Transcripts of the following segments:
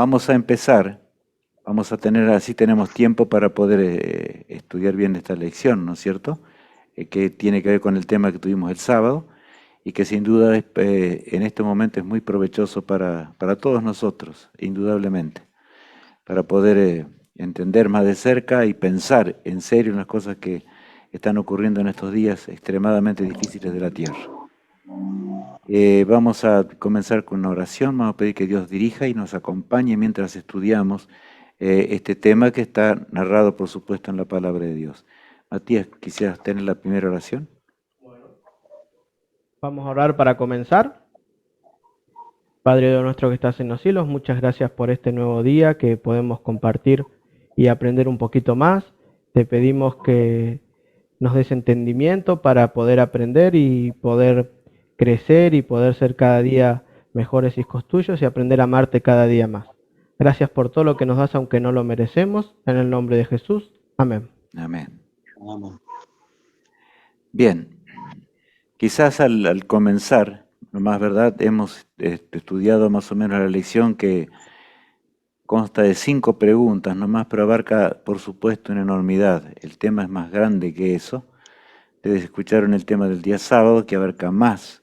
Vamos a empezar, así tenemos tiempo para poder estudiar bien esta lección, ¿no es cierto? Que tiene que ver con el tema que tuvimos el sábado y que sin duda en este momento es muy provechoso para todos nosotros, indudablemente, para poder entender más de cerca y pensar en serio en las cosas que están ocurriendo en estos días extremadamente difíciles de la tierra. Vamos a comenzar con una oración, vamos a pedir que Dios dirija y nos acompañe mientras estudiamos este tema que está narrado, por supuesto, en la palabra de Dios. Matías, ¿quisieras tener la primera oración? Vamos a orar para comenzar. Padre Dios nuestro que estás en los cielos, muchas gracias por este nuevo día que podemos compartir y aprender un poquito más. Te pedimos que nos des entendimiento para poder aprender y poder crecer y poder ser cada día mejores hijos tuyos y aprender a amarte cada día más. Gracias por todo lo que nos das aunque no lo merecemos. En el nombre de Jesús. Amén. Amén. Bien, quizás al comenzar, nomás verdad, hemos estudiado más o menos la lección que consta de 5 preguntas nomás, pero abarca, por supuesto, una enormidad. El tema es más grande que eso. Ustedes escucharon el tema del día sábado, que abarca más.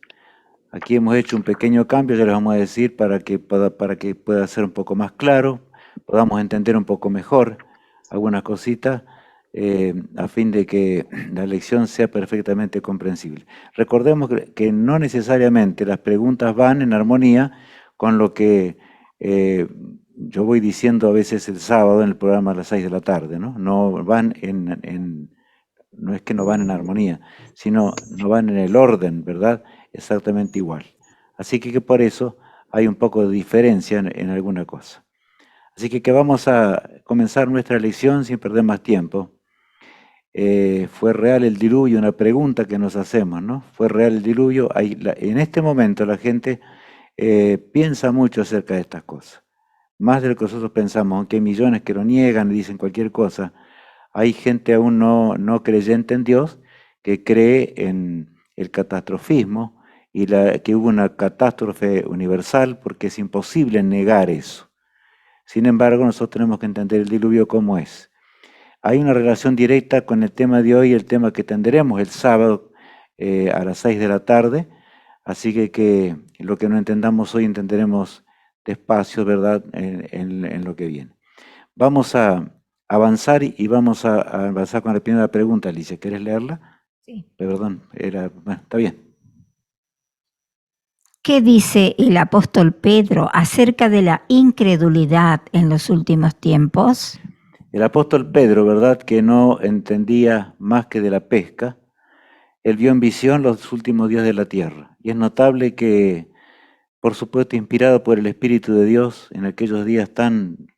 Aquí hemos hecho un pequeño cambio, ya les vamos a decir, para que pueda ser un poco más claro, podamos entender un poco mejor algunas cositas, a fin de que la lección sea perfectamente comprensible. Recordemos que no necesariamente las preguntas van en armonía con lo que yo voy diciendo a veces el sábado en el programa a las 6 de la tarde, ¿no? No van no es que no van en armonía, sino no van en el orden, ¿verdad? Exactamente igual. Así que por eso hay un poco de diferencia en alguna cosa. Así que vamos a comenzar nuestra lección sin perder más tiempo. ¿Fue real el diluvio? Una pregunta que nos hacemos, ¿no? ¿Fue real el diluvio? En este momento la gente piensa mucho acerca de estas cosas. Más de lo que nosotros pensamos, aunque hay millones que lo niegan y dicen cualquier cosa, hay gente aún no creyente en Dios que cree en el catastrofismo y que hubo una catástrofe universal porque es imposible negar eso. Sin embargo, nosotros tenemos que entender el diluvio como es. Hay una relación directa con el tema de hoy, el tema que tendremos el sábado a las 6 de la tarde, así que lo que no entendamos hoy entenderemos despacio, ¿verdad?, en lo que viene. Vamos a avanzar y vamos a avanzar con la primera pregunta, Alicia. ¿Quieres leerla? Sí. Perdón, bueno, está bien. ¿Qué dice el apóstol Pedro acerca de la incredulidad en los últimos tiempos? El apóstol Pedro, ¿verdad?, que no entendía más que de la pesca, él vio en visión los últimos días de la tierra. Y es notable que, por supuesto, inspirado por el Espíritu de Dios, en aquellos días tan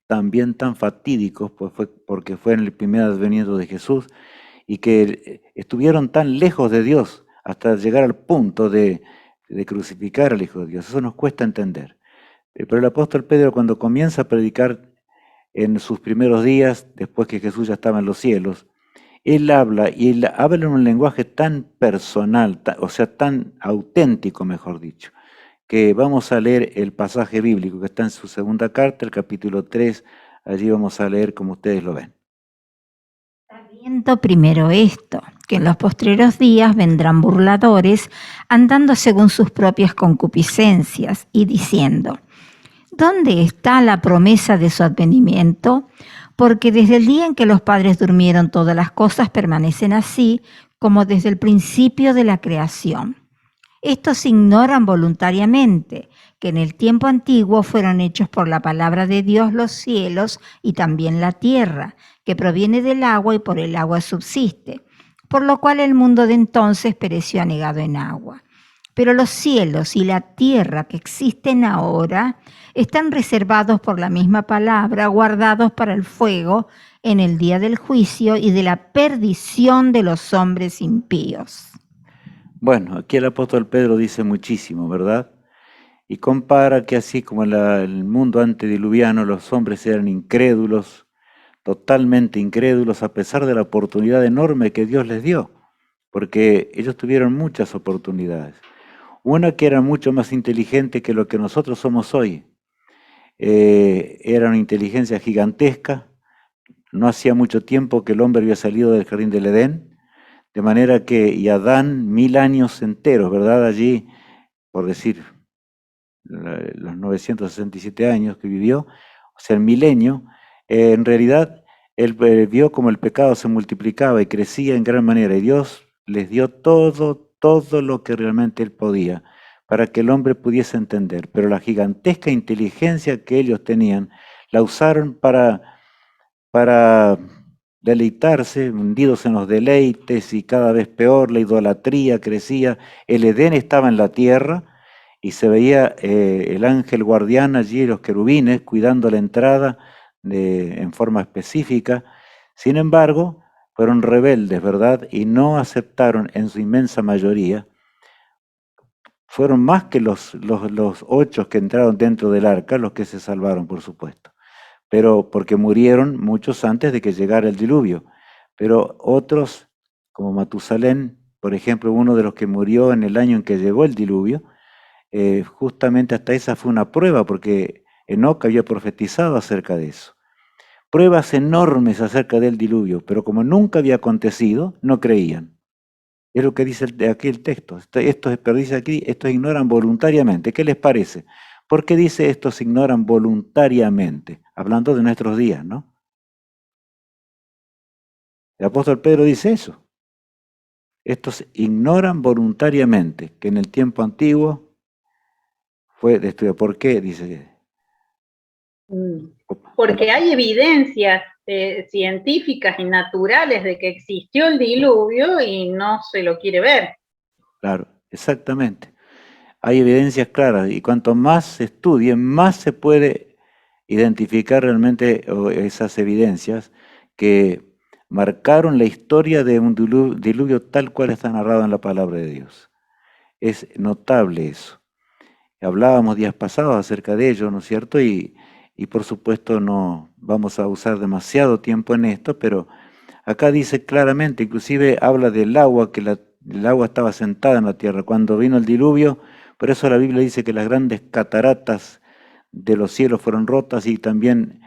fatídicos, pues porque fue en el primer advenimiento de Jesús, y que estuvieron tan lejos de Dios hasta llegar al punto de crucificar al Hijo de Dios. Eso nos cuesta entender. Pero el apóstol Pedro, cuando comienza a predicar en sus primeros días, después que Jesús ya estaba en los cielos, él habla en un lenguaje tan personal, o sea, tan auténtico, mejor dicho, que vamos a leer el pasaje bíblico que está en su segunda carta, el capítulo 3, allí vamos a leer como ustedes lo ven. Sabiendo primero esto, que en los postreros días vendrán burladores, andando según sus propias concupiscencias, y diciendo, ¿dónde está la promesa de su advenimiento? Porque desde el día en que los padres durmieron todas las cosas permanecen así, como desde el principio de la creación. Estos ignoran voluntariamente que en el tiempo antiguo fueron hechos por la palabra de Dios los cielos y también la tierra, que proviene del agua y por el agua subsiste, por lo cual el mundo de entonces pereció anegado en agua. Pero los cielos y la tierra que existen ahora están reservados por la misma palabra, guardados para el fuego en el día del juicio y de la perdición de los hombres impíos. Bueno, aquí el apóstol Pedro dice muchísimo, ¿verdad? Y compara que así como el mundo antediluviano, los hombres eran incrédulos, totalmente incrédulos, a pesar de la oportunidad enorme que Dios les dio, porque ellos tuvieron muchas oportunidades. Una que era mucho más inteligente que lo que nosotros somos hoy. era una inteligencia gigantesca. No hacía mucho tiempo que el hombre había salido del jardín del Edén, de manera que, y Adán 1000 años enteros, ¿verdad? Allí, por decir, los 967 años que vivió, o sea, el milenio, en realidad él vio como el pecado se multiplicaba y crecía en gran manera, y Dios les dio todo lo que realmente él podía, para que el hombre pudiese entender, pero la gigantesca inteligencia que ellos tenían, la usaron para deleitarse, hundidos en los deleites y cada vez peor, la idolatría crecía, el Edén estaba en la tierra y se veía el ángel guardián allí, los querubines, cuidando la entrada en forma específica. Sin embargo, fueron rebeldes, ¿verdad? Y no aceptaron en su inmensa mayoría. Fueron más que los 8 que entraron dentro del arca, los que se salvaron, por supuesto, pero porque murieron muchos antes de que llegara el diluvio. Pero otros, como Matusalén, por ejemplo, uno de los que murió en el año en que llegó el diluvio, justamente hasta esa fue una prueba, porque Enoc había profetizado acerca de eso. Pruebas enormes acerca del diluvio, pero como nunca había acontecido, no creían. Es lo que dice aquí el texto. Pero dice aquí, estos ignoran voluntariamente. ¿Qué les parece? ¿Por qué dice estos ignoran voluntariamente? Hablando de nuestros días, ¿no? El apóstol Pedro dice eso. Estos ignoran voluntariamente, que en el tiempo antiguo fue destruido. ¿Por qué? Dice. Porque hay evidencias científicas y naturales de que existió el diluvio y no se lo quiere ver. Claro, exactamente. Hay evidencias claras y cuanto más se estudie, más se puede identificar realmente esas evidencias que marcaron la historia de un diluvio tal cual está narrado en la palabra de Dios. Es notable eso. Hablábamos días pasados acerca de ello, ¿no es cierto? Y por supuesto no vamos a usar demasiado tiempo en esto, pero acá dice claramente, inclusive habla del agua, que el agua estaba sentada en la tierra. Cuando vino el diluvio, por eso la Biblia dice que las grandes cataratas de los cielos fueron rotas y también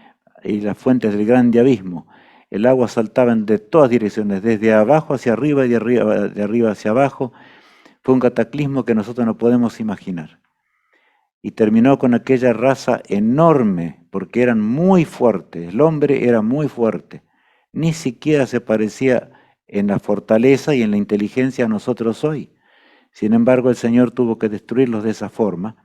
y las fuentes del grande abismo. El agua saltaba de todas direcciones, desde abajo hacia arriba y de arriba hacia abajo. Fue un cataclismo que nosotros no podemos imaginar. Y terminó con aquella raza enorme, porque eran muy fuertes, el hombre era muy fuerte, ni siquiera se parecía en la fortaleza y en la inteligencia a nosotros hoy. Sin embargo, el Señor tuvo que destruirlos de esa forma,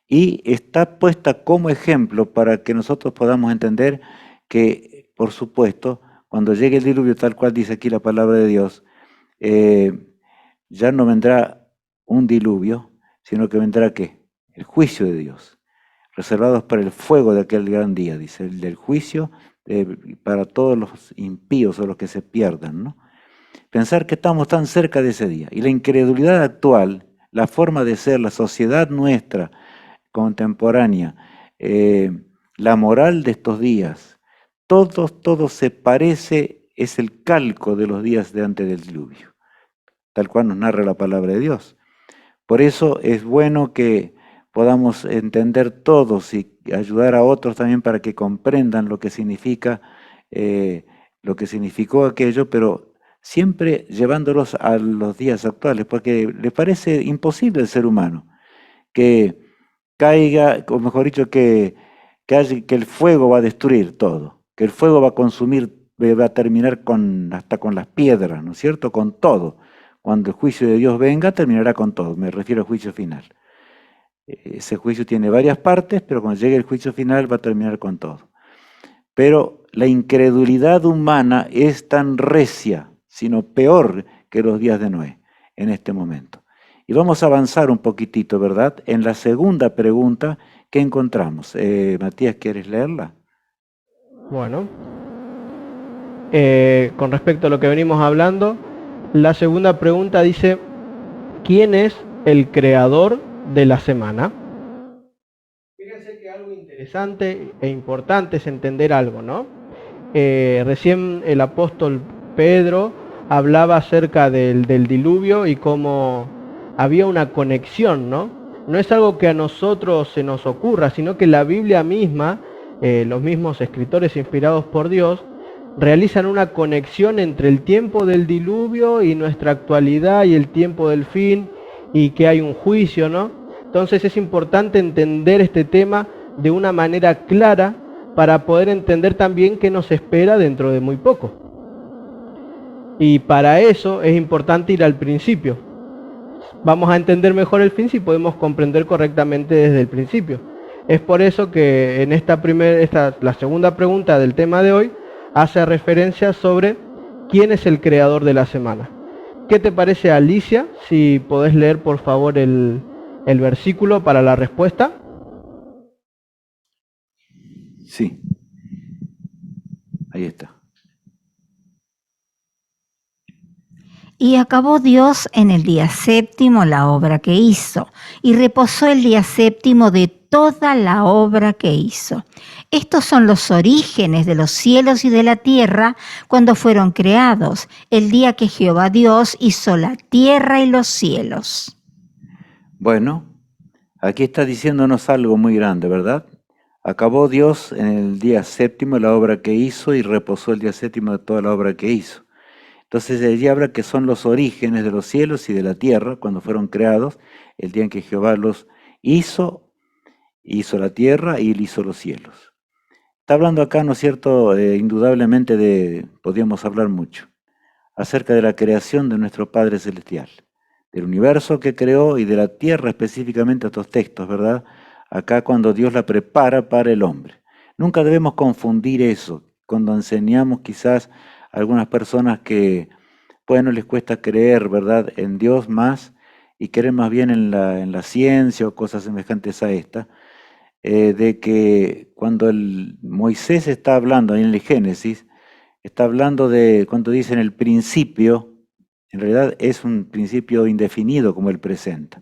y está puesta como ejemplo para que nosotros podamos entender que, por supuesto, cuando llegue el diluvio, tal cual dice aquí la palabra de Dios, ya no vendrá un diluvio, sino que vendrá ¿qué? El juicio de Dios, reservados para el fuego de aquel gran día, dice, el del juicio para todos los impíos o los que se pierdan, ¿no? Pensar que estamos tan cerca de ese día. Y la incredulidad actual, la forma de ser, la sociedad nuestra contemporánea, la moral de estos días, todo se parece, es el calco de los días de antes del diluvio, tal cual nos narra la palabra de Dios. Por eso es bueno que podamos entender todos y ayudar a otros también para que comprendan lo que significa, lo que significó aquello, pero siempre llevándolos a los días actuales, porque les parece imposible al ser humano que caiga, o mejor dicho, que el fuego va a destruir todo, que el fuego va a consumir, va a terminar hasta con las piedras, ¿no es cierto? Con todo. Cuando el juicio de Dios venga, terminará con todo, me refiero al juicio final. Ese juicio tiene varias partes, pero cuando llegue el juicio final va a terminar con todo. Pero la incredulidad humana es tan recia, sino peor que los días de Noé en este momento. Y vamos a avanzar un poquitito, ¿verdad? En la segunda pregunta que encontramos. Matías, ¿quieres leerla? Bueno, con respecto a lo que venimos hablando, la segunda pregunta dice, ¿quién es el creador de la semana? Fíjense que algo interesante e importante es entender algo, ¿no? Recién el apóstol Pedro hablaba acerca del diluvio y cómo había una conexión, ¿no? no es algo que a nosotros se nos ocurra, sino que la Biblia misma, los mismos escritores inspirados por Dios, realizan una conexión entre el tiempo del diluvio y nuestra actualidad y el tiempo del fin, y que hay un juicio, ¿no? Entonces es importante entender este tema de una manera clara para poder entender también qué nos espera dentro de muy poco. Y para eso es importante ir al principio. Vamos a entender mejor el fin si podemos comprender correctamente desde el principio. Es por eso que en la segunda pregunta del tema de hoy hace referencia sobre quién es el creador de la semana. ¿Qué te parece, Alicia? Si podés leer por favor el versículo para la respuesta. Sí, ahí está. Y acabó Dios en el día séptimo la obra que hizo, y reposó el día séptimo de toda la obra que hizo. Estos son los orígenes de los cielos y de la tierra cuando fueron creados, el día que Jehová Dios hizo la tierra y los cielos. Bueno, aquí está diciéndonos algo muy grande, ¿verdad? Acabó Dios en el día séptimo la obra que hizo y reposó el día séptimo de toda la obra que hizo. Entonces allí habla que son los orígenes de los cielos y de la tierra cuando fueron creados, el día en que Jehová los hizo la tierra y él hizo los cielos. Está hablando acá, ¿no es cierto?, indudablemente podríamos hablar mucho, acerca de la creación de nuestro Padre Celestial, del universo que creó y de la tierra específicamente, estos textos, ¿verdad? Acá cuando Dios la prepara para el hombre. Nunca debemos confundir eso cuando enseñamos quizás a algunas personas que, bueno, les cuesta creer, ¿verdad?, en Dios más y creen más bien en la ciencia o cosas semejantes a esta, de que cuando Moisés está hablando ahí en el Génesis, está hablando de, cuando dice en el principio, en realidad es un principio indefinido como él presenta.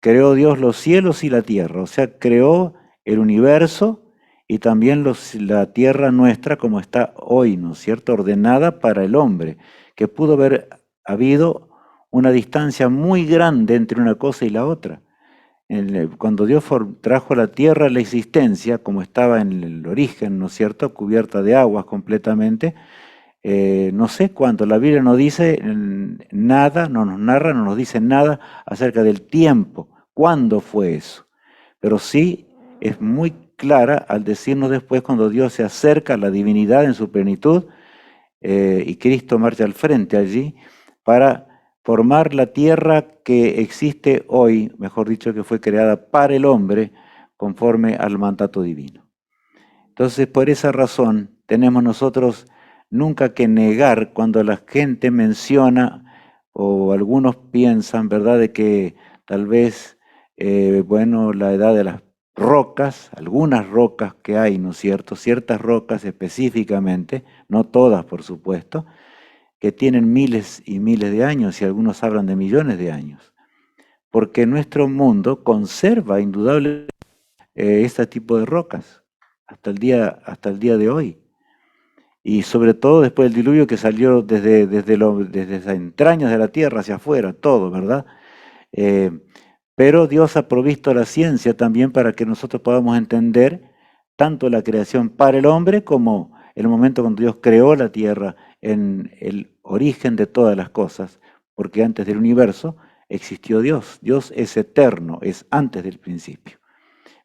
Creó Dios los cielos y la tierra, o sea, creó el universo y también la tierra nuestra como está hoy, ¿no es cierto?, ordenada para el hombre, que pudo haber habido una distancia muy grande entre una cosa y la otra. Cuando Dios trajo la tierra a la existencia, como estaba en el origen, ¿no es cierto?, cubierta de aguas completamente, no sé cuánto, la Biblia no dice nada, no nos narra, no nos dice nada acerca del tiempo, cuándo fue eso, pero sí es muy clara al decirnos después cuando Dios se acerca a la divinidad en su plenitud y Cristo marcha al frente allí para formar la tierra que existe hoy, mejor dicho, que fue creada para el hombre conforme al mandato divino. Entonces, por esa razón, tenemos nosotros nunca que negar cuando la gente menciona o algunos piensan, ¿verdad?, de que tal vez, bueno, la edad de las rocas, algunas rocas que hay, ¿no es cierto?, ciertas rocas específicamente, no todas por supuesto, que tienen miles y miles de años y algunos hablan de millones de años, porque nuestro mundo conserva indudablemente este tipo de rocas hasta el día de hoy. Y sobre todo después del diluvio que salió desde las entrañas de la tierra hacia afuera, todo, ¿verdad? Pero Dios ha provisto la ciencia también para que nosotros podamos entender tanto la creación para el hombre como el momento cuando Dios creó la tierra en el origen de todas las cosas, porque antes del universo existió Dios. Dios es eterno, es antes del principio.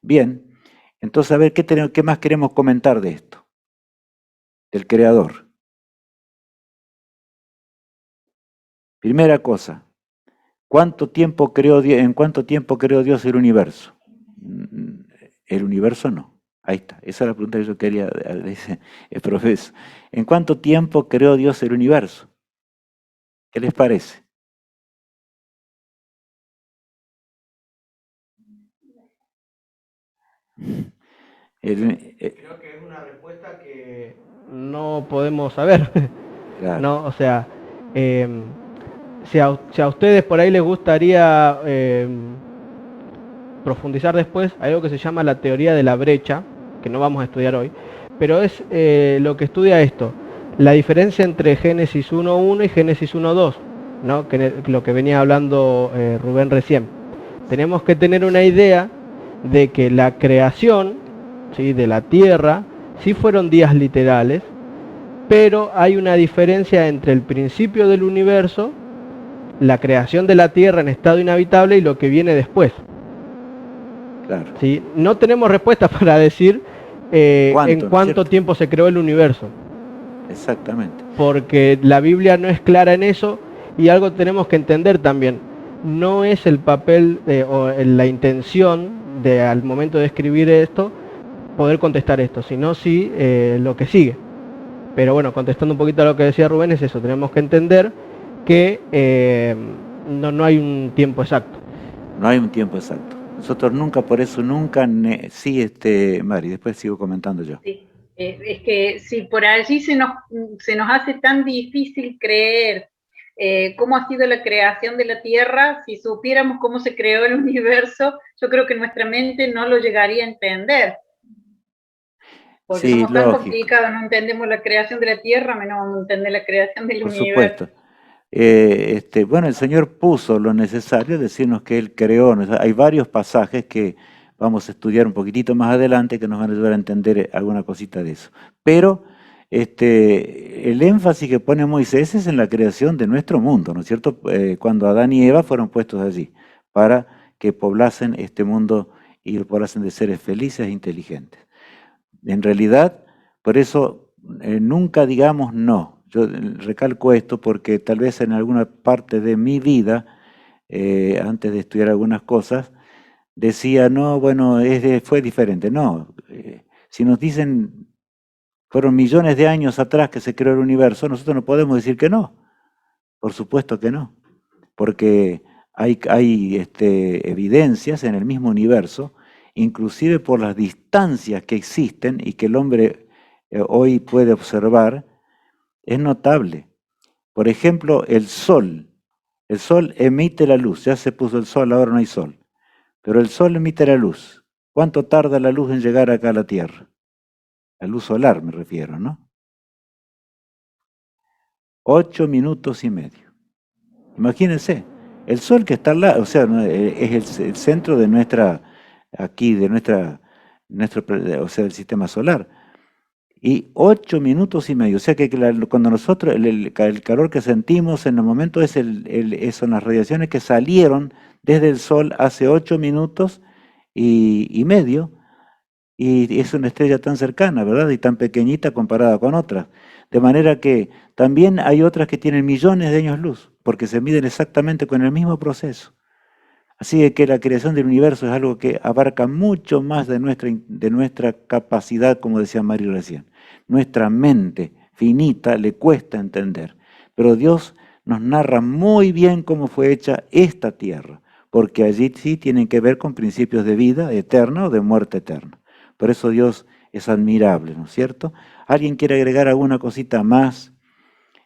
Bien, entonces a ver, ¿qué más queremos comentar de esto? Del Creador. Primera cosa, ¿en cuánto tiempo creó Dios el universo? El universo no. Ahí está, esa es la pregunta que yo quería, dice el profesor. ¿En cuánto tiempo creó Dios el universo? ¿Qué les parece? Creo que es una respuesta que no podemos saber. Claro. ¿No? O sea, si a ustedes por ahí les gustaría profundizar después, hay algo que se llama la teoría de la brecha, que no vamos a estudiar hoy, pero es lo que estudia esto, la diferencia entre Génesis 1.1 y Génesis 1.2, ¿no? Lo que venía hablando Rubén recién. tenemos que tener una idea de que la creación, ¿sí?, de la Tierra, sí fueron días literales, pero hay una diferencia entre el principio del universo, la creación de la Tierra en estado inhabitable y lo que viene después. Claro. ¿Sí? No tenemos respuesta para decir en cuánto tiempo se creó el universo. Exactamente. Porque la Biblia no es clara en eso, y algo tenemos que entender también. No es el papel o la intención de, al momento de escribir esto, poder contestar esto, sino sí lo que sigue. Pero bueno, contestando un poquito a lo que decía Rubén, es eso, tenemos que entender que no hay un tiempo exacto. No hay un tiempo exacto. Nosotros nunca, por eso nunca, sí, Mari, después sigo comentando yo. Sí, es que si por allí se nos hace tan difícil creer cómo ha sido la creación de la Tierra, si supiéramos cómo se creó el universo, yo creo que nuestra mente no lo llegaría a entender. Porque sí, somos tan lógico. complicados, no entendemos la creación de la Tierra, menos vamos a entender la creación del universo. Por supuesto. Bueno, el Señor puso lo necesario, decirnos que Él creó. Hay varios pasajes que vamos a estudiar un poquitito más adelante que nos van a ayudar a entender alguna cosita de eso. Pero el énfasis que pone Moisés es en la creación de nuestro mundo, ¿no es cierto? Cuando Adán y Eva fueron puestos allí para que poblasen este mundo y lo poblasen de seres felices e inteligentes. En realidad, por eso nunca digamos no. Yo recalco esto porque tal vez en alguna parte de mi vida, antes de estudiar algunas cosas, decía, no, bueno, fue diferente. No, si nos dicen, fueron millones de años atrás que se creó el universo, nosotros no podemos decir que no. Por supuesto que no, porque hay evidencias en el mismo universo, inclusive por las distancias que existen y que el hombre hoy puede observar, es notable. Por ejemplo, el sol emite la luz, ya se puso el sol, ahora no hay sol, pero el sol emite la luz. ¿Cuánto tarda la luz en llegar acá a la Tierra? La luz solar me refiero, ¿no? 8 minutos y medio. Imagínense, el sol que está al lado, o sea, es el centro de nuestra, aquí, de o sea, del sistema solar. Y 8 minutos y medio, o sea que cuando nosotros, el calor que sentimos en el momento son las radiaciones que salieron desde el sol hace 8 minutos y medio, y es una estrella tan cercana, ¿verdad? Y tan pequeñita comparada con otras. De manera que también hay otras que tienen millones de años luz, porque se miden exactamente con el mismo proceso. Así que la creación del universo es algo que abarca mucho más de nuestra capacidad, como decía Mari recién. Nuestra mente finita le cuesta entender, pero Dios nos narra muy bien cómo fue hecha esta tierra, porque allí sí tienen que ver con principios de vida eterna o de muerte eterna. Por eso Dios es admirable, ¿no es cierto? ¿Alguien quiere agregar alguna cosita más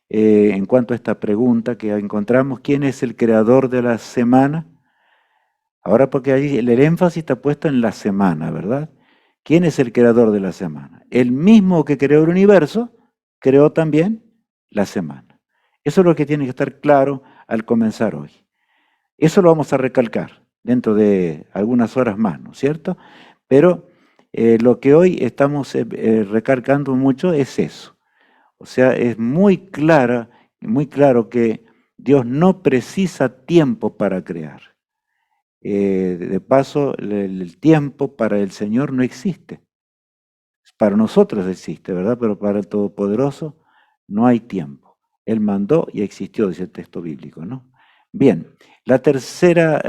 en cuanto a esta pregunta que encontramos? ¿Quién es el creador de la semana? Ahora porque ahí el énfasis está puesto en la semana, ¿verdad? ¿Quién es el creador de la semana? El mismo que creó el universo, creó también la semana. Eso es lo que tiene que estar claro al comenzar hoy. Eso lo vamos a recalcar dentro de algunas horas más, ¿no es cierto? Pero lo que hoy estamos recalcando mucho es eso. O sea, es muy claro que Dios no precisa tiempo para crear. De paso, el tiempo para el Señor no existe. Para nosotros existe, ¿verdad? Pero para el Todopoderoso no hay tiempo. Él mandó y existió, dice el texto bíblico, ¿no? Bien, la tercera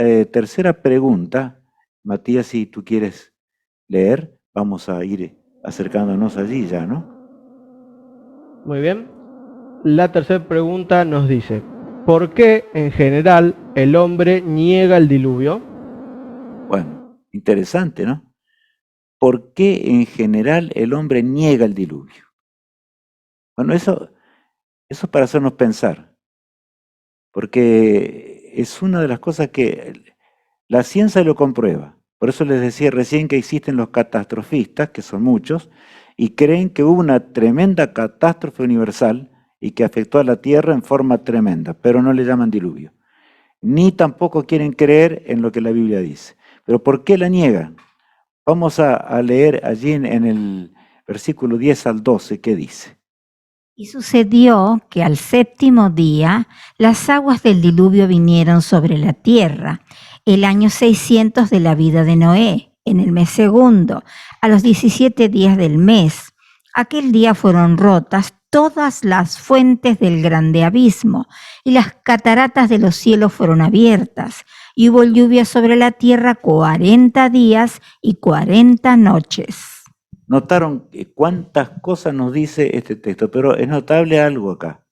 pregunta, Matías, si tú quieres leer, vamos a ir acercándonos allí ya, ¿no? Muy bien. La tercera pregunta nos dice, ¿por qué en general el hombre niega el diluvio? Bueno, interesante, ¿no? ¿Por qué en general el hombre niega el diluvio? Bueno, eso es para hacernos pensar, porque es una de las cosas que la ciencia lo comprueba. Por eso les decía recién que existen los catastrofistas, que son muchos, y creen que hubo una tremenda catástrofe universal y que afectó a la Tierra en forma tremenda, pero no le llaman diluvio. ni tampoco quieren creer en lo que la Biblia dice. ¿Pero por qué la niegan? Vamos a leer allí en el versículo 10 al 12, ¿qué dice? Y sucedió que al séptimo día las aguas del diluvio vinieron sobre la tierra, el año 600 de la vida de Noé, en el mes segundo, a los 17 días del mes. Aquel día fueron rotas todas las fuentes del grande abismo, y las cataratas de los cielos fueron abiertas, y hubo lluvia sobre la tierra 40 días y 40 noches. Notaron cuántas cosas nos dice este texto, pero es notable algo acá.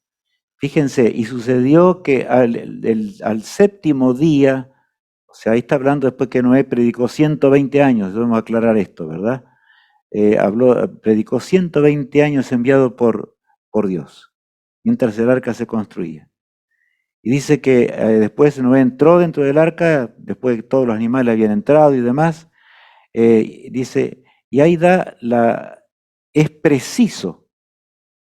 Fíjense, y sucedió que al séptimo día, o sea, ahí está hablando después que Noé predicó 120 años, debemos aclarar esto, ¿verdad? Predicó 120 años enviado por Dios, mientras el arca se construía. Y dice que después Noé entró dentro del arca, después de que todos los animales habían entrado y demás, dice, y ahí es preciso,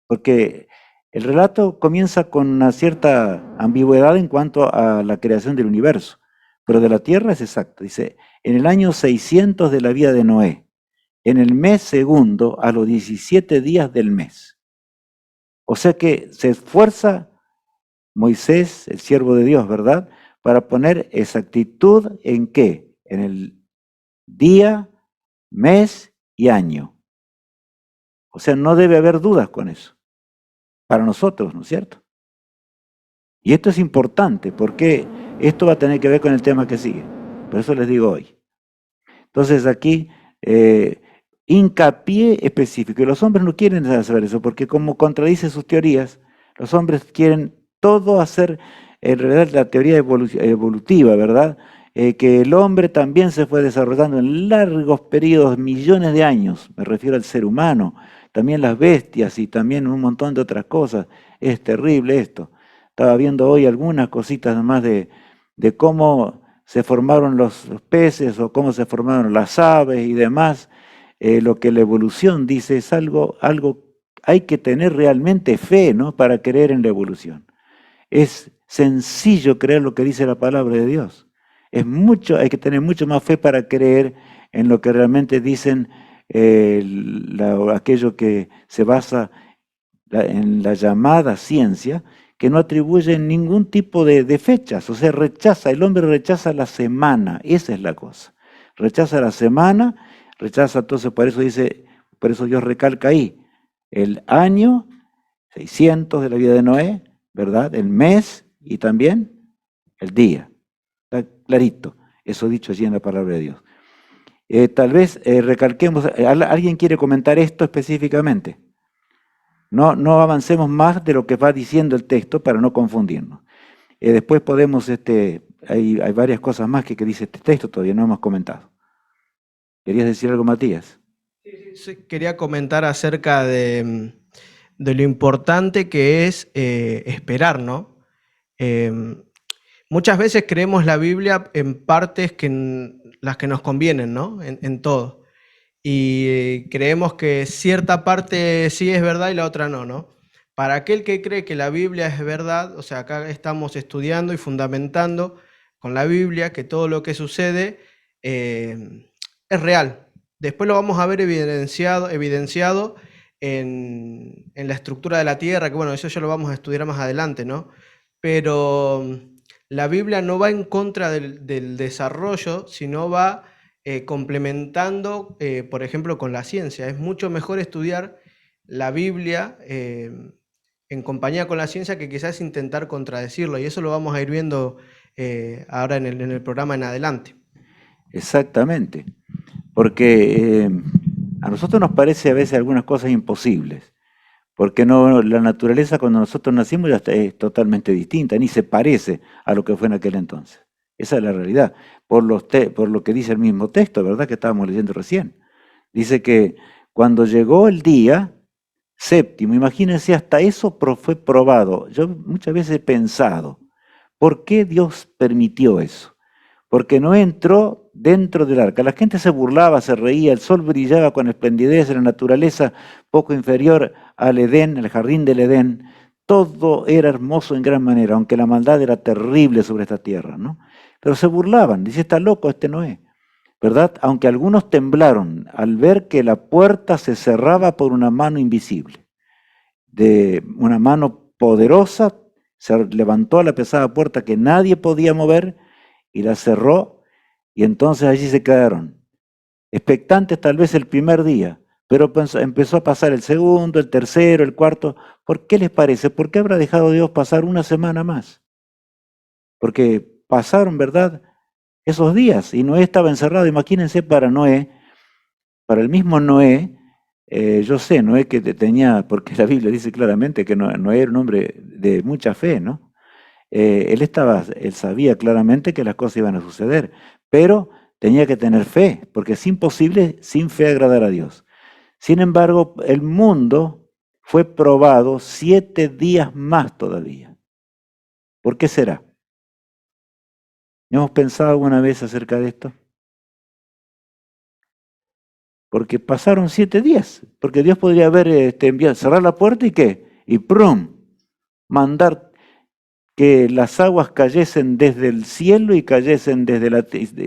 porque el relato comienza con una cierta ambigüedad en cuanto a la creación del universo, pero de la tierra es exacto. Dice, en el año 600 de la vida de Noé, en el mes segundo, a los 17 días del mes. O sea que se esfuerza Moisés, el siervo de Dios, ¿verdad?, para poner exactitud en qué, en el día, mes y año. O sea, no debe haber dudas con eso, para nosotros, ¿no es cierto? Y esto es importante, porque esto va a tener que ver con el tema que sigue. Por eso les digo hoy. Entonces aquí, hincapié específico. Y los hombres no quieren saber eso, porque como contradice sus teorías, los hombres quieren todo hacer, en realidad, la teoría evolutiva, ¿verdad? Que el hombre también se fue desarrollando en largos periodos, millones de años, me refiero al ser humano, también las bestias y también un montón de otras cosas. Es terrible esto. Estaba viendo hoy algunas cositas más de cómo se formaron los peces o cómo se formaron las aves y demás. Lo que la evolución dice es algo, hay que tener realmente fe, ¿no?, para creer en la evolución. Es sencillo creer lo que dice la palabra de Dios. Hay que tener mucho más fe para creer en lo que realmente dicen aquello que se basa en la llamada ciencia, que no atribuye ningún tipo de fechas, o sea, el hombre rechaza la semana, esa es la cosa. Rechaza la semana, entonces por eso Dios recalca ahí, el año 600 de la vida de Noé, ¿verdad? El mes y también el día. Está clarito, eso dicho allí en la palabra de Dios. Tal vez recalquemos, ¿alguien quiere comentar esto específicamente? No avancemos más de lo que va diciendo el texto para no confundirnos. Después podemos, hay varias cosas más que dice este texto, todavía no hemos comentado. ¿Querías decir algo, Matías? Sí, quería comentar acerca de lo importante que es esperar, ¿no? Muchas veces creemos la Biblia en partes las que nos convienen, ¿no? En todo. Y creemos que cierta parte sí es verdad y la otra no, ¿no? Para aquel que cree que la Biblia es verdad, o sea, acá estamos estudiando y fundamentando con la Biblia que todo lo que sucede es real. Después lo vamos a ver evidenciado en la estructura de la Tierra, que bueno, eso ya lo vamos a estudiar más adelante, ¿no? Pero la Biblia no va en contra del desarrollo, sino va complementando, por ejemplo, con la ciencia. Es mucho mejor estudiar la Biblia en compañía con la ciencia que quizás intentar contradecirlo, y eso lo vamos a ir viendo ahora en el programa en adelante. Exactamente, porque a nosotros nos parece a veces algunas cosas imposibles, porque la naturaleza cuando nosotros nacimos ya es totalmente distinta, ni se parece a lo que fue en aquel entonces. Esa es la realidad, por lo que dice el mismo texto, ¿verdad?, que estábamos leyendo recién. Dice que cuando llegó el día séptimo, imagínense, hasta eso fue probado. Yo muchas veces he pensado, ¿por qué Dios permitió eso? Porque no entró dentro del arca. La gente se burlaba, se reía, el sol brillaba con esplendidez en la naturaleza poco inferior al Edén, al jardín del Edén, todo era hermoso en gran manera, aunque la maldad era terrible sobre esta tierra, ¿no? Pero se burlaban, dice, está loco este Noé, ¿verdad? Aunque algunos temblaron al ver que la puerta se cerraba por una mano invisible, de una mano poderosa, se levantó la pesada puerta que nadie podía mover y la cerró, y entonces allí se quedaron, expectantes tal vez el primer día, pero empezó a pasar el segundo, el tercero, el cuarto. ¿Por qué les parece? ¿Por qué habrá dejado Dios pasar una semana más? Porque pasaron, ¿verdad?, esos días y Noé estaba encerrado. Imagínense para Noé, para el mismo Noé, yo sé, Noé que tenía, porque la Biblia dice claramente que Noé era un hombre de mucha fe, ¿no? Él sabía claramente que las cosas iban a suceder, pero tenía que tener fe, porque es imposible sin fe agradar a Dios. Sin embargo, el mundo fue probado 7 días más todavía. ¿Por qué será? ¿Hemos pensado alguna vez acerca de esto? Porque pasaron 7 días, porque Dios podría haber cerrar la puerta y ¿qué? Y ¡prum! Mandar que las aguas cayesen desde el cielo y cayesen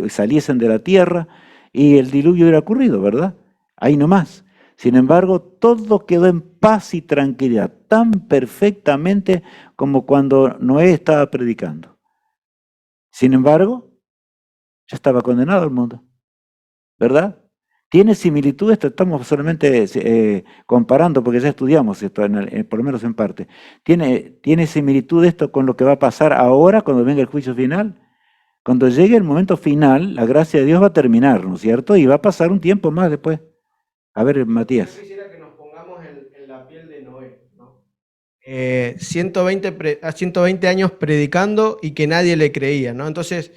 saliesen de la tierra y el diluvio hubiera ocurrido, ¿verdad? Ahí nomás. Sin embargo, todo quedó en paz y tranquilidad, tan perfectamente como cuando Noé estaba predicando. Sin embargo, ya estaba condenado el mundo, ¿verdad? Tiene similitud, esto estamos solamente comparando, porque ya estudiamos esto, por lo menos en parte. ¿Tiene similitud esto con lo que va a pasar ahora cuando venga el juicio final? Cuando llegue el momento final, la gracia de Dios va a terminar, ¿no es cierto? Y va a pasar un tiempo más después. A ver, Matías. Yo quisiera que nos pongamos en la piel de Noé, ¿no? 120 años predicando y que nadie le creía, ¿no? Entonces,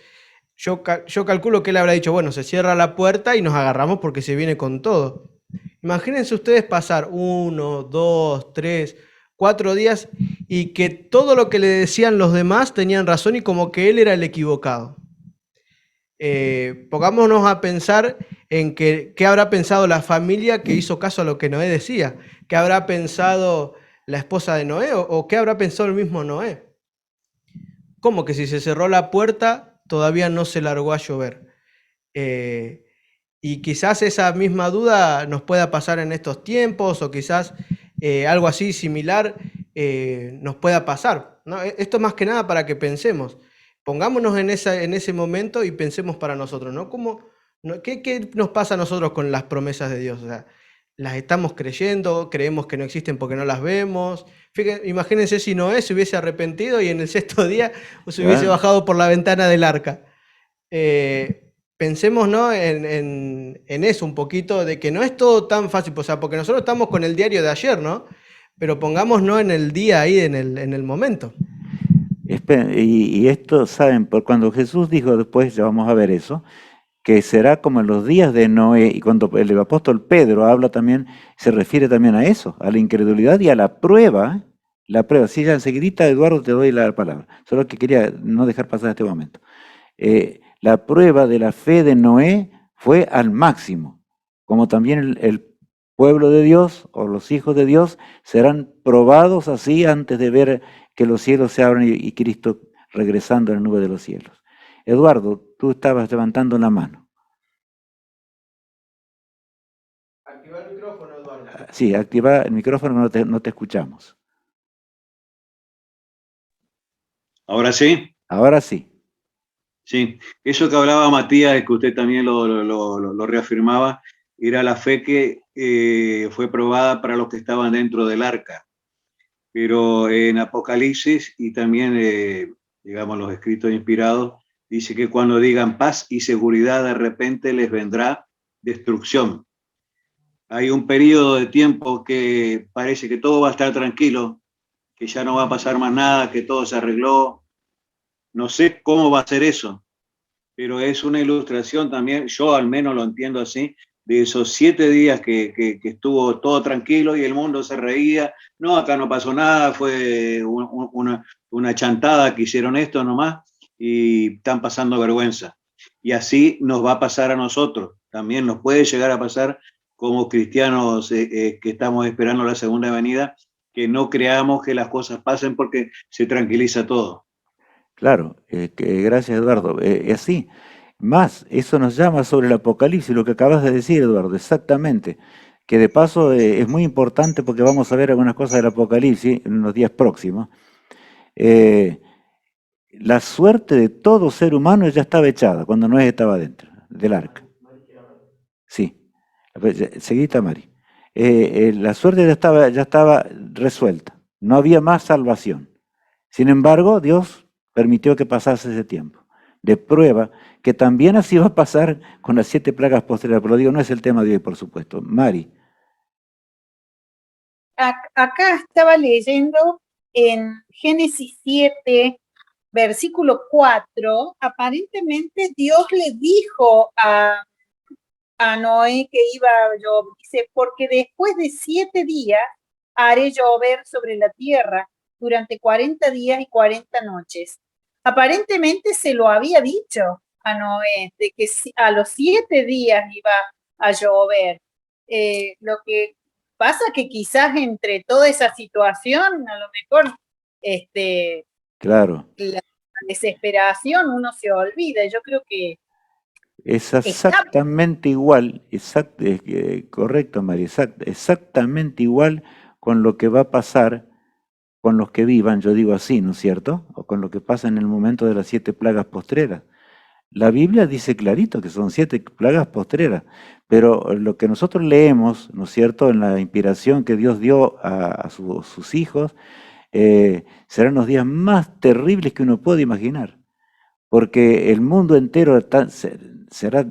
yo calculo que él habrá dicho, bueno, se cierra la puerta y nos agarramos porque se viene con todo. Imagínense ustedes pasar 1, 2, 3, 4 días y que todo lo que le decían los demás tenían razón y como que él era el equivocado. Pongámonos a pensar en qué habrá pensado la familia que hizo caso a lo que Noé decía, qué habrá pensado la esposa de Noé o qué habrá pensado el mismo Noé. ¿Cómo que si se cerró la puerta todavía no se largó a llover? Y quizás esa misma duda nos pueda pasar en estos tiempos o quizás algo así similar nos pueda pasar, ¿no? Esto más que nada para que pensemos. Pongámonos en ese momento y pensemos para nosotros, ¿no? ¿Qué nos pasa a nosotros con las promesas de Dios? O sea, ¿las estamos creyendo? ¿Creemos que no existen porque no las vemos? Fíjense, imagínense si Noé se hubiese arrepentido y en el 6.º día se hubiese bajado por la ventana del arca. Pensemos, ¿no?, en eso un poquito, de que no es todo tan fácil, o sea, porque nosotros estamos con el diario de ayer, ¿no? Pero pongámonos en el día ahí, en el momento. Y esto, ¿saben? Por cuando Jesús dijo después, ya vamos a ver eso, que será como en los días de Noé, y cuando el apóstol Pedro habla también, se refiere también a eso, a la incredulidad y a la prueba. La prueba, sí, ya enseguidita, Eduardo, te doy la palabra, solo que quería no dejar pasar este momento. La prueba de la fe de Noé fue al máximo, como también el pueblo de Dios o los hijos de Dios serán probados así antes de ver que los cielos se abran y Cristo regresando en la nube de los cielos. Eduardo, tú estabas levantando la mano. Activa el micrófono, Eduardo. Sí, activa el micrófono, no te escuchamos. ¿Ahora sí? Ahora sí. Sí, eso que hablaba Matías, que usted también lo reafirmaba, era la fe que fue probada para los que estaban dentro del arca. Pero en Apocalipsis y también, digamos, los escritos inspirados, dice que cuando digan paz y seguridad, de repente les vendrá destrucción. Hay un periodo de tiempo que parece que todo va a estar tranquilo, que ya no va a pasar más nada, que todo se arregló. No sé cómo va a ser eso, pero es una ilustración también, yo al menos lo entiendo así, de esos 7 días que estuvo todo tranquilo y el mundo se reía. No, acá no pasó nada, fue una chantada que hicieron esto nomás y están pasando vergüenza. Y así nos va a pasar a nosotros. También nos puede llegar a pasar como cristianos que estamos esperando la segunda venida, que no creamos que las cosas pasen porque se tranquiliza todo. Claro, gracias Eduardo. Es así. Más, eso nos llama sobre el Apocalipsis, lo que acabas de decir, Eduardo, exactamente. Que de paso es muy importante porque vamos a ver algunas cosas del Apocalipsis en los días próximos. Eh, la suerte de todo ser humano ya estaba echada cuando Noé estaba dentro del arca. Sí, seguita Mari. La suerte ya estaba resuelta, no había más salvación. Sin embargo, Dios permitió que pasase ese tiempo de prueba, que también así va a pasar con las 7 plagas posteriores, pero digo, no es el tema de hoy, por supuesto. Mari. Acá estaba leyendo en Génesis 7, versículo 4, aparentemente Dios le dijo a Noé que iba a llover, dice, porque después de 7 días haré llover sobre la tierra durante 40 días y 40 noches. Aparentemente se lo había dicho a Noé, de que a los 7 días iba a llover. Lo que pasa que quizás entre toda esa situación, a lo mejor claro, la desesperación uno se olvida. Yo creo que es exactamente igual, correcto, María, exactamente igual con lo que va a pasar con los que vivan, yo digo así, ¿no es cierto? O con lo que pasa en el momento de las 7 plagas postreras. La Biblia dice clarito que son 7 plagas postreras, pero lo que nosotros leemos, ¿no es cierto?, en la inspiración que Dios dio a sus hijos, serán los días más terribles que uno puede imaginar, porque el mundo entero será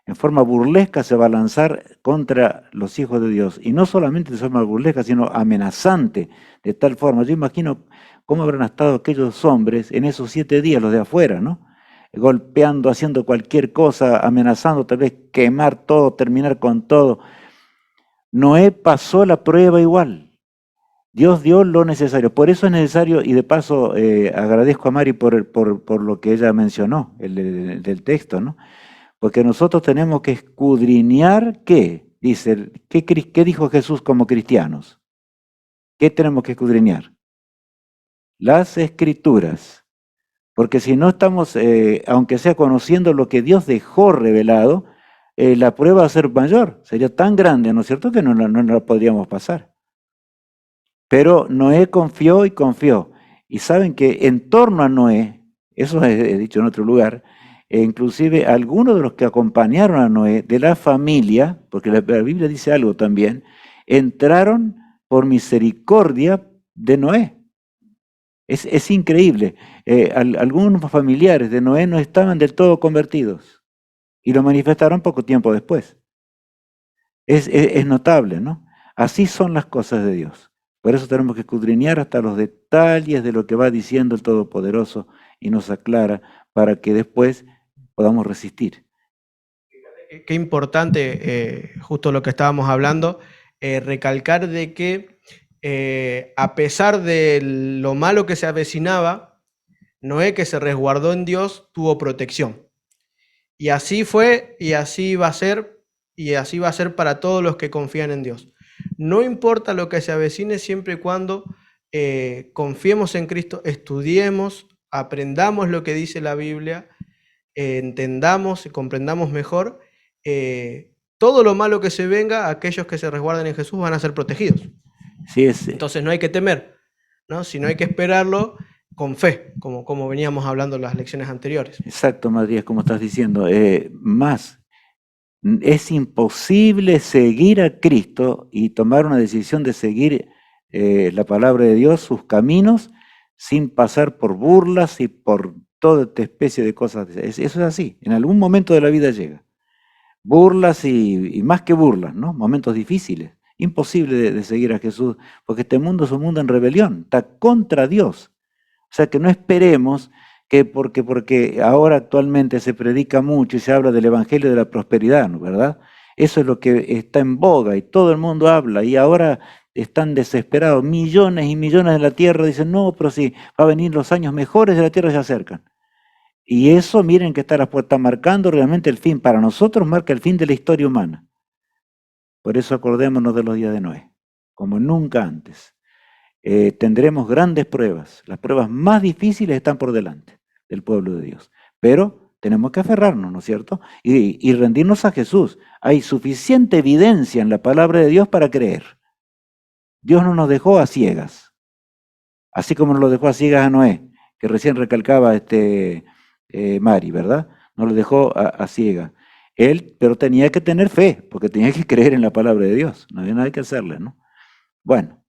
en forma burlesca, se va a lanzar contra los hijos de Dios, y no solamente de forma burlesca, sino amenazante, de tal forma, yo imagino cómo habrán estado aquellos hombres en esos 7 días, los de afuera, ¿no?, golpeando, haciendo cualquier cosa, amenazando, tal vez quemar todo, terminar con todo. Noé pasó la prueba igual. Dios dio lo necesario. Por eso es necesario, y de paso agradezco a Mari por lo que ella mencionó, del texto, ¿no? Porque nosotros tenemos que escudriñar, ¿qué? Dice, ¿qué dijo Jesús como cristianos? ¿Qué tenemos que escudriñar? Las Escrituras. Porque si no estamos, aunque sea conociendo lo que Dios dejó revelado, la prueba va a ser mayor, sería tan grande, ¿no es cierto?, que no la podríamos pasar. Pero Noé confió y confió. Y saben que en torno a Noé, eso he dicho en otro lugar, inclusive algunos de los que acompañaron a Noé, de la familia, porque la Biblia dice algo también, entraron por misericordia de Noé. Es increíble. Algunos familiares de Noé no estaban del todo convertidos y lo manifestaron poco tiempo después. Es notable, ¿no? Así son las cosas de Dios. Por eso tenemos que escudriñar hasta los detalles de lo que va diciendo el Todopoderoso y nos aclara para que después podamos resistir. Qué importante, justo lo que estábamos hablando, recalcar de que a pesar de lo malo que se avecinaba, Noé, que se resguardó en Dios, tuvo protección. Y así fue, y así va a ser, y así va a ser para todos los que confían en Dios. No importa lo que se avecine, siempre y cuando confiemos en Cristo, estudiemos, aprendamos lo que dice la Biblia, entendamos y comprendamos mejor. Todo lo malo que se venga, aquellos que se resguarden en Jesús van a ser protegidos. Sí, entonces no hay que temer, ¿no?, sino hay que esperarlo con fe, como veníamos hablando en las lecciones anteriores. Exacto, Matías, como estás diciendo. Más, es imposible seguir a Cristo y tomar una decisión de seguir la palabra de Dios, sus caminos, sin pasar por burlas y por toda esta especie de cosas. Eso es así, en algún momento de la vida llega. Burlas y más que burlas, ¿no? Momentos difíciles. Imposible de seguir a Jesús, porque este mundo es un mundo en rebelión, está contra Dios. O sea que no esperemos que porque ahora actualmente se predica mucho y se habla del evangelio de la prosperidad, ¿no? ¿Verdad? Eso es lo que está en boga y todo el mundo habla y ahora están desesperados. Millones y millones de la tierra dicen, no, pero sí, va a venir los años mejores de la tierra, se acercan. Y eso, miren que está marcando realmente el fin. Para nosotros marca el fin de la historia humana. Por eso acordémonos de los días de Noé, como nunca antes. tendremos grandes pruebas. Las pruebas más difíciles están por delante del pueblo de Dios. Pero tenemos que aferrarnos, ¿no es cierto? Y rendirnos a Jesús. Hay suficiente evidencia en la palabra de Dios para creer. Dios no nos dejó a ciegas. Así como nos lo dejó a ciegas a Noé, que recién recalcaba Mari, ¿verdad? Nos lo dejó a ciegas. Él, pero tenía que tener fe, porque tenía que creer en la palabra de Dios. No había nada que hacerle, ¿no? Bueno.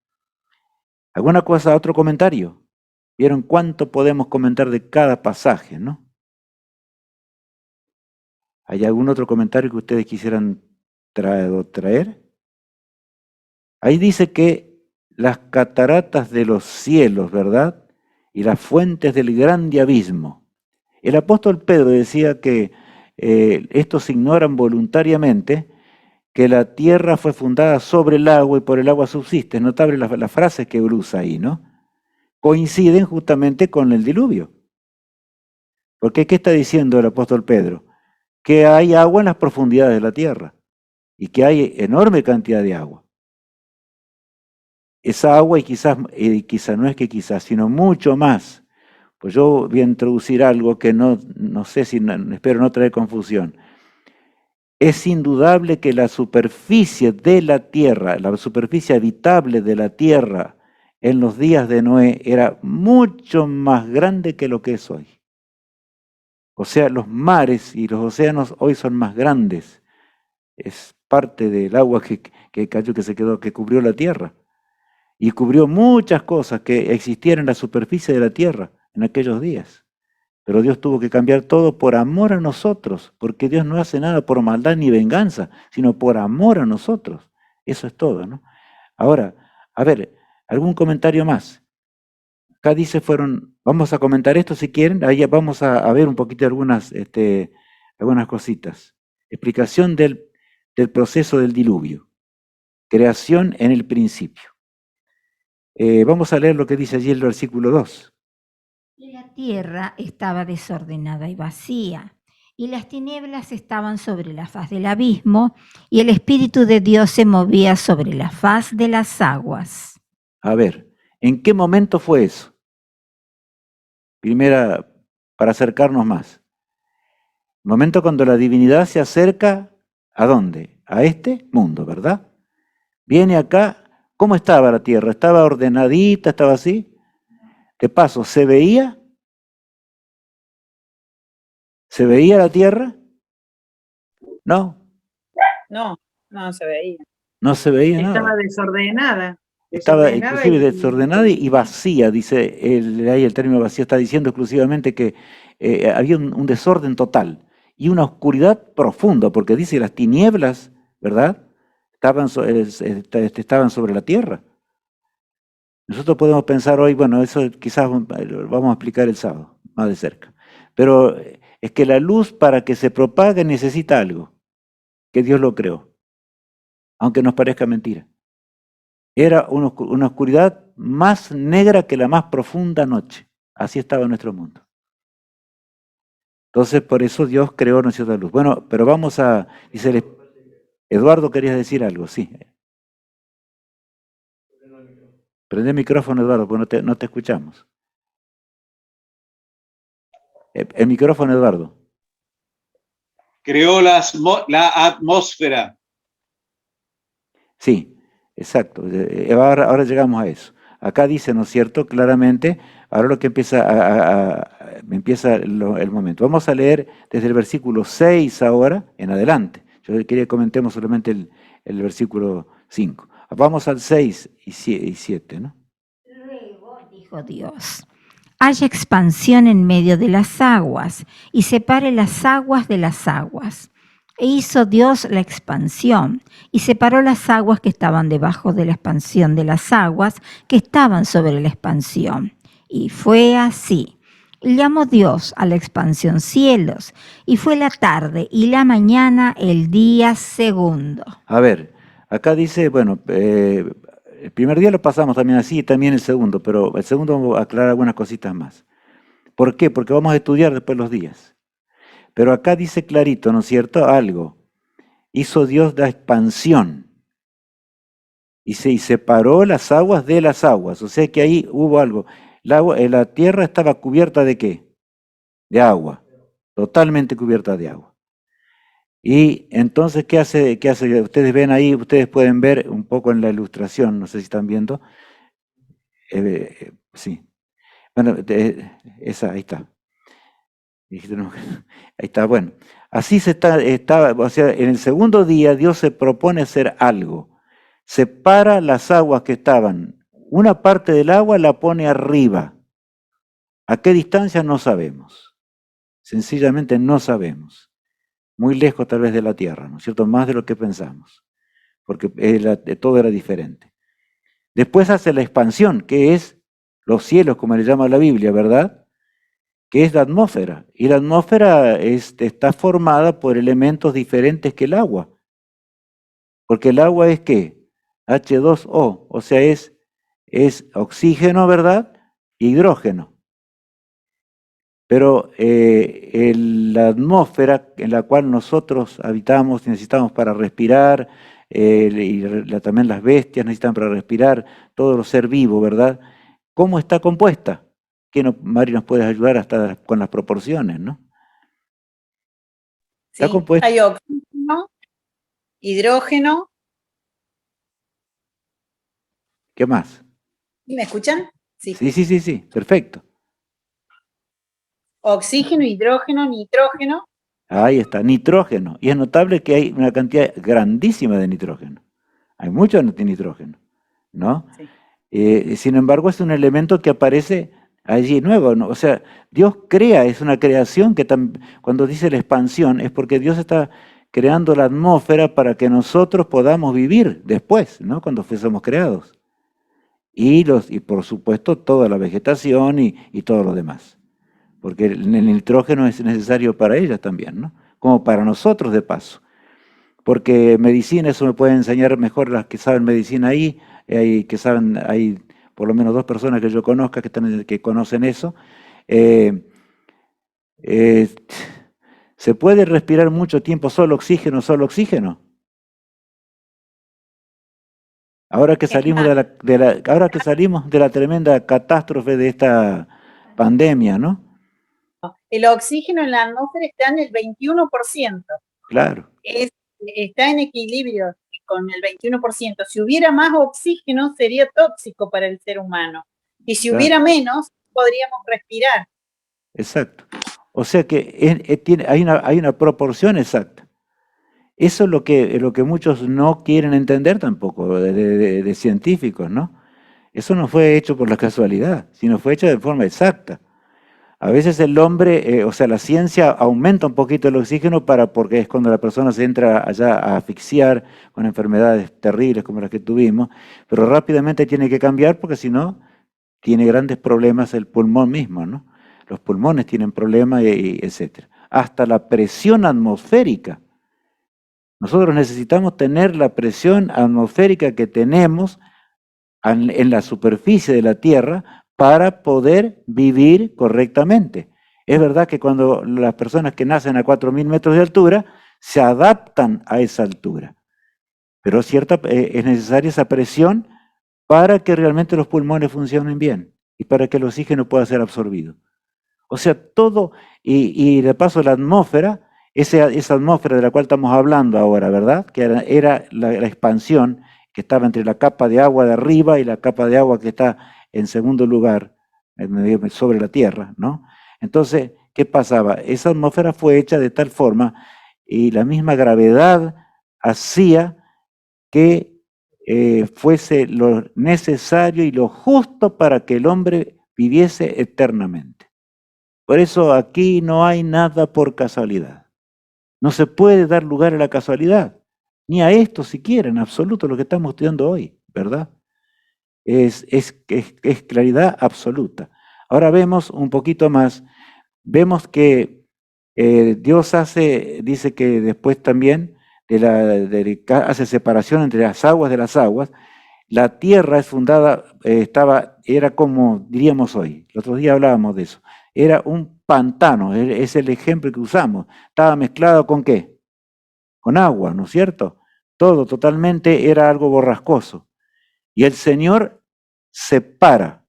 ¿Alguna cosa, otro comentario? ¿Vieron cuánto podemos comentar de cada pasaje, no? ¿Hay algún otro comentario que ustedes quisieran traer? Ahí dice que las cataratas de los cielos, ¿verdad? Y las fuentes del grande abismo. El apóstol Pedro decía que estos ignoran voluntariamente que la tierra fue fundada sobre el agua y por el agua subsiste. Es notable las frases que usa ahí, ¿no? Coinciden justamente con el diluvio. Porque ¿qué está diciendo el apóstol Pedro? Que hay agua en las profundidades de la tierra y que hay enorme cantidad de agua. Esa agua, y quizás no es que quizás, sino mucho más. Pues yo voy a introducir algo que no sé si, espero no traer confusión. Es indudable que la superficie de la tierra, la superficie habitable de la tierra en los días de Noé era mucho más grande que lo que es hoy. O sea, los mares y los océanos hoy son más grandes. Es parte del agua que cayó, que cubrió la tierra. Y cubrió muchas cosas que existían en la superficie de la tierra en aquellos días. Pero Dios tuvo que cambiar todo por amor a nosotros, porque Dios no hace nada por maldad ni venganza, sino por amor a nosotros. Eso es todo, ¿no? Ahora, a ver, ¿algún comentario más? Acá dice vamos a comentar esto si quieren, ahí vamos a ver un poquito algunas cositas. Explicación del proceso del diluvio. Creación en el principio. Vamos a leer lo que dice allí el versículo 2. La tierra estaba desordenada y vacía, y las tinieblas estaban sobre la faz del abismo, y el Espíritu de Dios se movía sobre la faz de las aguas. A ver, ¿en qué momento fue eso? Primera, para acercarnos más. El momento cuando la divinidad se acerca, ¿a dónde? A este mundo, ¿verdad? Viene acá, ¿cómo estaba la tierra? ¿Estaba ordenadita, estaba así? De paso, ¿se veía? ¿Se veía la tierra? No. No se veía. No se veía nada. Estaba desordenada. Estaba inclusive desordenada y vacía, dice ahí el término vacía está diciendo exclusivamente que había un desorden total y una oscuridad profunda, porque dice las tinieblas, ¿verdad? Estaban sobre la tierra. Nosotros podemos pensar hoy, bueno, eso quizás lo vamos a explicar el sábado, más de cerca. Pero es que la luz para que se propague necesita algo, que Dios lo creó, aunque nos parezca mentira. Era una oscuridad más negra que la más profunda noche. Así estaba nuestro mundo. Entonces, por eso Dios creó nuestra luz. Bueno, pero vamos a... Dice, Eduardo, querías decir algo, sí. Prende el micrófono, Eduardo, porque no te escuchamos. El micrófono, Eduardo. Creó la atmósfera. Sí, exacto. Ahora llegamos a eso. Acá dice, ¿no es cierto? Claramente, ahora lo que empieza el momento. Vamos a leer desde el versículo 6 ahora en adelante. Yo quería que comentemos solamente el versículo 5. Vamos al 6 y 7, ¿no? Luego dijo Dios: haya expansión en medio de las aguas y separe las aguas de las aguas. E hizo Dios la expansión y separó las aguas que estaban debajo de la expansión de las aguas que estaban sobre la expansión. Y fue así. Y llamó Dios a la expansión cielos, y fue la tarde y la mañana el día segundo. A ver, acá dice, bueno, el primer día lo pasamos también así y también el segundo, pero el segundo vamos a aclarar algunas cositas más. ¿Por qué? Porque vamos a estudiar después los días. Pero acá dice clarito, ¿no es cierto? Algo. Hizo Dios la expansión. y separó las aguas de las aguas. O sea que ahí hubo algo. La tierra estaba cubierta ¿de qué? De agua, totalmente cubierta de agua. Y entonces, ¿qué hace? Ustedes ven ahí, ustedes pueden ver un poco en la ilustración, no sé si están viendo. Sí. Bueno, ahí está. Ahí está, bueno. Así o sea, en el segundo día Dios se propone hacer algo. Separa las aguas que estaban, una parte del agua la pone arriba. ¿A qué distancia? No sabemos. Sencillamente no sabemos. Muy lejos tal vez de la tierra, ¿no es cierto? Más de lo que pensamos, porque todo era diferente. Después hace la expansión, que es los cielos, como le llama la Biblia, ¿verdad? Que es la atmósfera. Y la atmósfera está formada por elementos diferentes que el agua. Porque el agua es ¿qué? H2O, o sea, es oxígeno, ¿verdad? Hidrógeno. Pero la atmósfera en la cual nosotros habitamos y necesitamos para respirar, y también las bestias necesitan para respirar, todo lo ser vivo, ¿verdad? ¿Cómo está compuesta? Que Mari nos puede ayudar hasta con las proporciones, ¿no? Está Sí, compuesta. hay oxígeno, hidrógeno. ¿Qué más? ¿Me escuchan? Sí. Sí, perfecto. Oxígeno, hidrógeno, nitrógeno. Ahí está, nitrógeno. Y es notable que hay una cantidad grandísima de nitrógeno. Hay mucho nitrógeno, ¿no? Sí. Sin embargo, es un elemento que aparece allí nuevo, ¿no? O sea, Dios crea, es una creación que cuando dice la expansión es porque Dios está creando la atmósfera para que nosotros podamos vivir después, ¿no? Cuando fuésemos creados. Y por supuesto toda la vegetación y todo lo demás. Porque el nitrógeno es necesario para ella también, ¿no? Como para nosotros de paso. Porque medicina, eso me pueden enseñar mejor las que saben medicina ahí, hay por lo menos 2 personas que yo conozca que conocen eso. ¿Se puede respirar mucho tiempo solo oxígeno? Ahora que salimos ahora que salimos de la tremenda catástrofe de esta pandemia, ¿no? El oxígeno en la atmósfera está en el 21%. Claro. Está en equilibrio con el 21%. Si hubiera más oxígeno, sería tóxico para el ser humano. Y si hubiera menos, podríamos respirar. Exacto. O sea que hay una proporción exacta. Eso es lo que muchos no quieren entender tampoco, de científicos, ¿no? Eso no fue hecho por la casualidad, sino fue hecho de forma exacta. A veces el hombre, o sea, la ciencia aumenta un poquito el oxígeno porque es cuando la persona se entra allá a asfixiar con enfermedades terribles como las que tuvimos, pero rápidamente tiene que cambiar porque si no, tiene grandes problemas el pulmón mismo, ¿no? Los pulmones tienen problemas, etc. Hasta la presión atmosférica. Nosotros necesitamos tener la presión atmosférica que tenemos en la superficie de la Tierra para poder vivir correctamente. Es verdad que cuando las personas que nacen a 4.000 metros de altura se adaptan a esa altura, pero es necesaria esa presión para que realmente los pulmones funcionen bien y para que el oxígeno pueda ser absorbido. O sea, todo, y de paso la atmósfera, esa atmósfera de la cual estamos hablando ahora, ¿verdad? Que era la expansión que estaba entre la capa de agua de arriba y la capa de agua que está en segundo lugar, sobre la Tierra, ¿no? Entonces, ¿qué pasaba? Esa atmósfera fue hecha de tal forma y la misma gravedad hacía que fuese lo necesario y lo justo para que el hombre viviese eternamente. Por eso aquí no hay nada por casualidad. No se puede dar lugar a la casualidad, ni a esto siquiera, en absoluto, lo que estamos estudiando hoy, ¿verdad? Es claridad absoluta. Ahora vemos un poquito más, vemos que Dios dice que después también hace separación entre las aguas de las aguas. La tierra es fundada, era como diríamos hoy, el otro día hablábamos de eso, era un pantano, es el ejemplo que usamos. Estaba mezclado ¿con qué? Con agua, ¿no es cierto? Todo totalmente era algo borrascoso. Y el Señor separa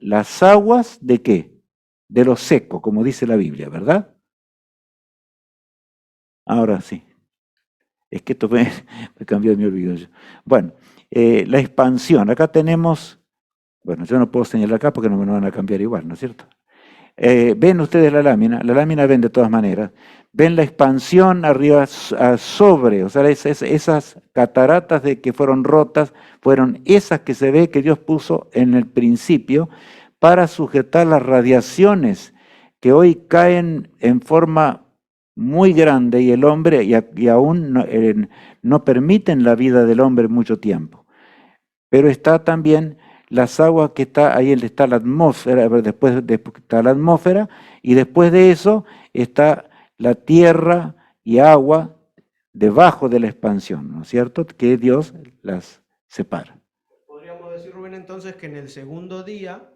las aguas ¿de qué? De lo seco, como dice la Biblia, ¿verdad? Ahora sí. Es que esto me cambió, me olvidó yo. Bueno, la expansión. Acá tenemos, bueno, yo no puedo señalar acá porque no me lo van a cambiar igual, ¿no es cierto? Ven ustedes la lámina ven de todas maneras. Ven la expansión arriba sobre, o sea, esas cataratas de que fueron rotas, fueron esas que se ve que Dios puso en el principio para sujetar las radiaciones que hoy caen en forma muy grande y el hombre, y aún no permiten la vida del hombre mucho tiempo. Pero está también las aguas que está, ahí está la atmósfera, después está la atmósfera, y después de eso está la tierra y agua debajo de la expansión, ¿no es cierto? Que Dios las separa. Podríamos decir, Rubén, entonces que en el segundo día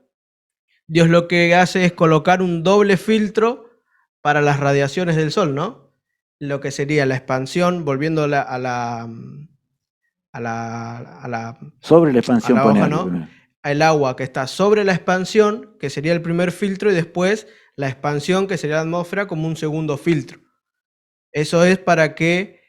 Dios lo que hace es colocar un doble filtro para las radiaciones del sol, ¿no? Lo que sería la expansión, volviendo a la sobre la expansión a la pone hoja, algo ¿no? primero. El agua que está sobre la expansión, que sería el primer filtro, y después la expansión, que sería la atmósfera, como un segundo filtro. Eso es para que,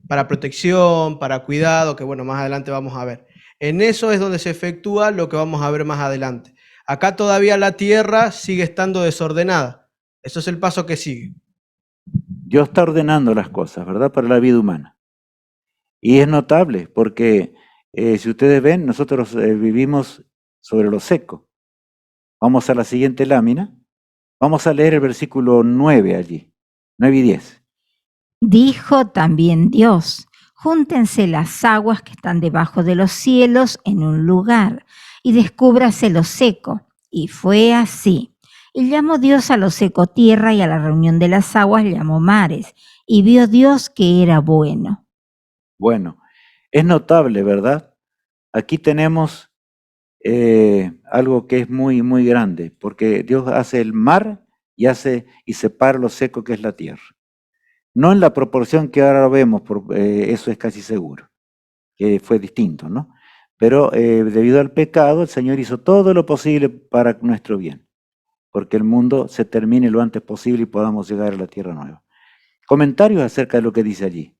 para protección, para cuidado, que bueno, más adelante vamos a ver. En eso es donde se efectúa lo que vamos a ver más adelante. Acá todavía la tierra sigue estando desordenada. Eso es el paso que sigue. Dios está ordenando las cosas, ¿verdad? Para la vida humana. Y es notable porque si ustedes ven, nosotros vivimos sobre lo seco. Vamos a la siguiente lámina. Vamos a leer el versículo 9 allí, 9 y 10. Dijo también Dios, júntense las aguas que están debajo de los cielos en un lugar y descúbrase lo seco. Y fue así. Y llamó Dios a lo seco tierra y a la reunión de las aguas llamó mares. Y vio Dios que era bueno. Bueno, es notable, ¿verdad? Aquí tenemos algo que es muy, muy grande, porque Dios hace el mar y separa lo seco que es la tierra. No en la proporción que ahora vemos, eso es casi seguro, que fue distinto, ¿no? Pero debido al pecado, el Señor hizo todo lo posible para nuestro bien, porque el mundo se termine lo antes posible y podamos llegar a la tierra nueva. Comentarios acerca de lo que dice allí.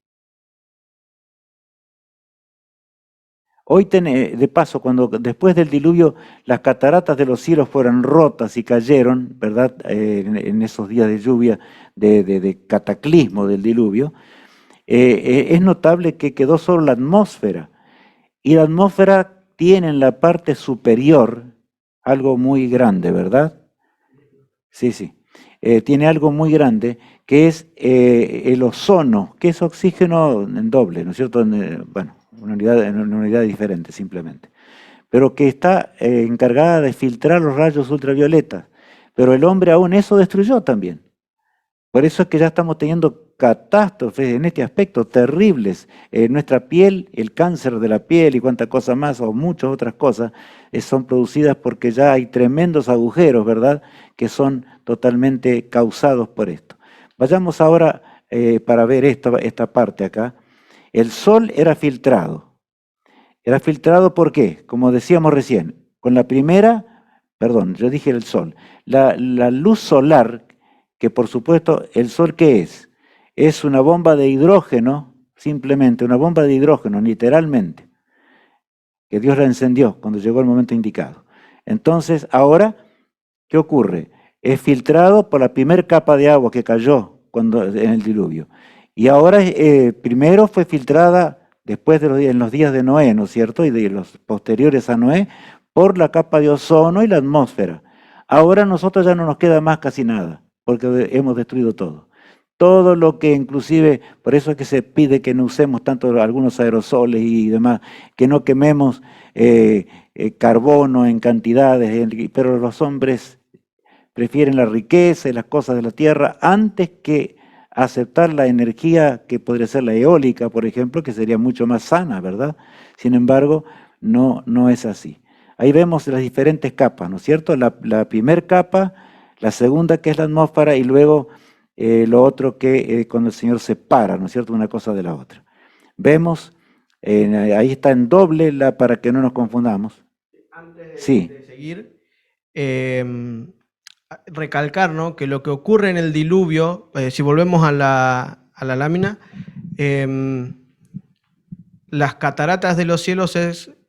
Hoy, de paso, cuando después del diluvio las cataratas de los cielos fueron rotas y cayeron, ¿verdad? En esos días de lluvia, de cataclismo del diluvio, es notable que quedó solo la atmósfera. Y la atmósfera tiene en la parte superior algo muy grande, ¿verdad? Sí, sí. Tiene algo muy grande que es el ozono, que es oxígeno en doble, ¿no es cierto? Bueno, una unidad diferente simplemente. Pero que está encargada de filtrar los rayos ultravioletas. Pero el hombre aún eso destruyó también. Por eso es que ya estamos teniendo catástrofes en este aspecto terribles. Nuestra piel, el cáncer de la piel y cuánta cosa más, o muchas otras cosas, son producidas porque ya hay tremendos agujeros, ¿verdad?, que son totalmente causados por esto. Vayamos ahora para ver esta parte acá. El sol era filtrado. Era filtrado ¿por qué? Como decíamos recién, con la primera, perdón, yo dije el sol, la luz solar, que por supuesto, ¿el sol qué es? Es una bomba de hidrógeno, simplemente una bomba de hidrógeno, literalmente, que Dios la encendió cuando llegó el momento indicado. Entonces, ahora, ¿qué ocurre? Es filtrado por la primera capa de agua que cayó en el diluvio. Y ahora, primero fue filtrada después en los días de Noé, ¿no es cierto? Y de los posteriores a Noé, por la capa de ozono y la atmósfera. Ahora a nosotros ya no nos queda más casi nada, porque hemos destruido todo. Todo lo que inclusive, por eso es que se pide que no usemos tanto algunos aerosoles y demás, que no quememos carbono en cantidades, pero los hombres prefieren la riqueza y las cosas de la tierra antes que aceptar la energía que podría ser la eólica, por ejemplo, que sería mucho más sana, ¿verdad? Sin embargo, no es así. Ahí vemos las diferentes capas, ¿no es cierto? La primera capa, la segunda que es la atmósfera y luego lo otro que cuando el Señor separa, ¿no es cierto?, una cosa de la otra. Vemos Ahí está en doble para que no nos confundamos. Antes Sí. de seguir, recalcar, ¿no?, que lo que ocurre en el diluvio, si volvemos a la lámina, las cataratas de los cielos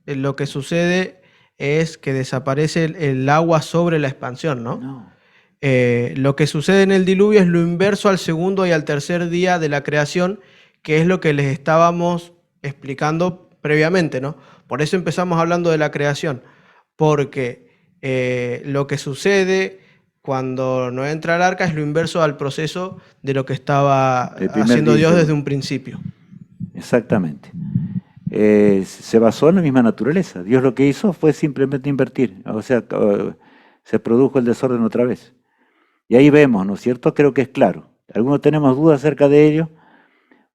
lo que sucede es que desaparece el agua sobre la expansión, ¿no? No. Lo que sucede en el diluvio es lo inverso al segundo y al tercer día de la creación, que es lo que les estábamos explicando previamente, ¿no? Por eso empezamos hablando de la creación, porque lo que sucede cuando no entra el arca es lo inverso al proceso de lo que estaba haciendo Dios desde un principio. Exactamente. Se basó en la misma naturaleza. Dios lo que hizo fue simplemente invertir, o sea, se produjo el desorden otra vez. Y ahí vemos, ¿no es cierto? Creo que es claro. Algunos tenemos dudas acerca de ello.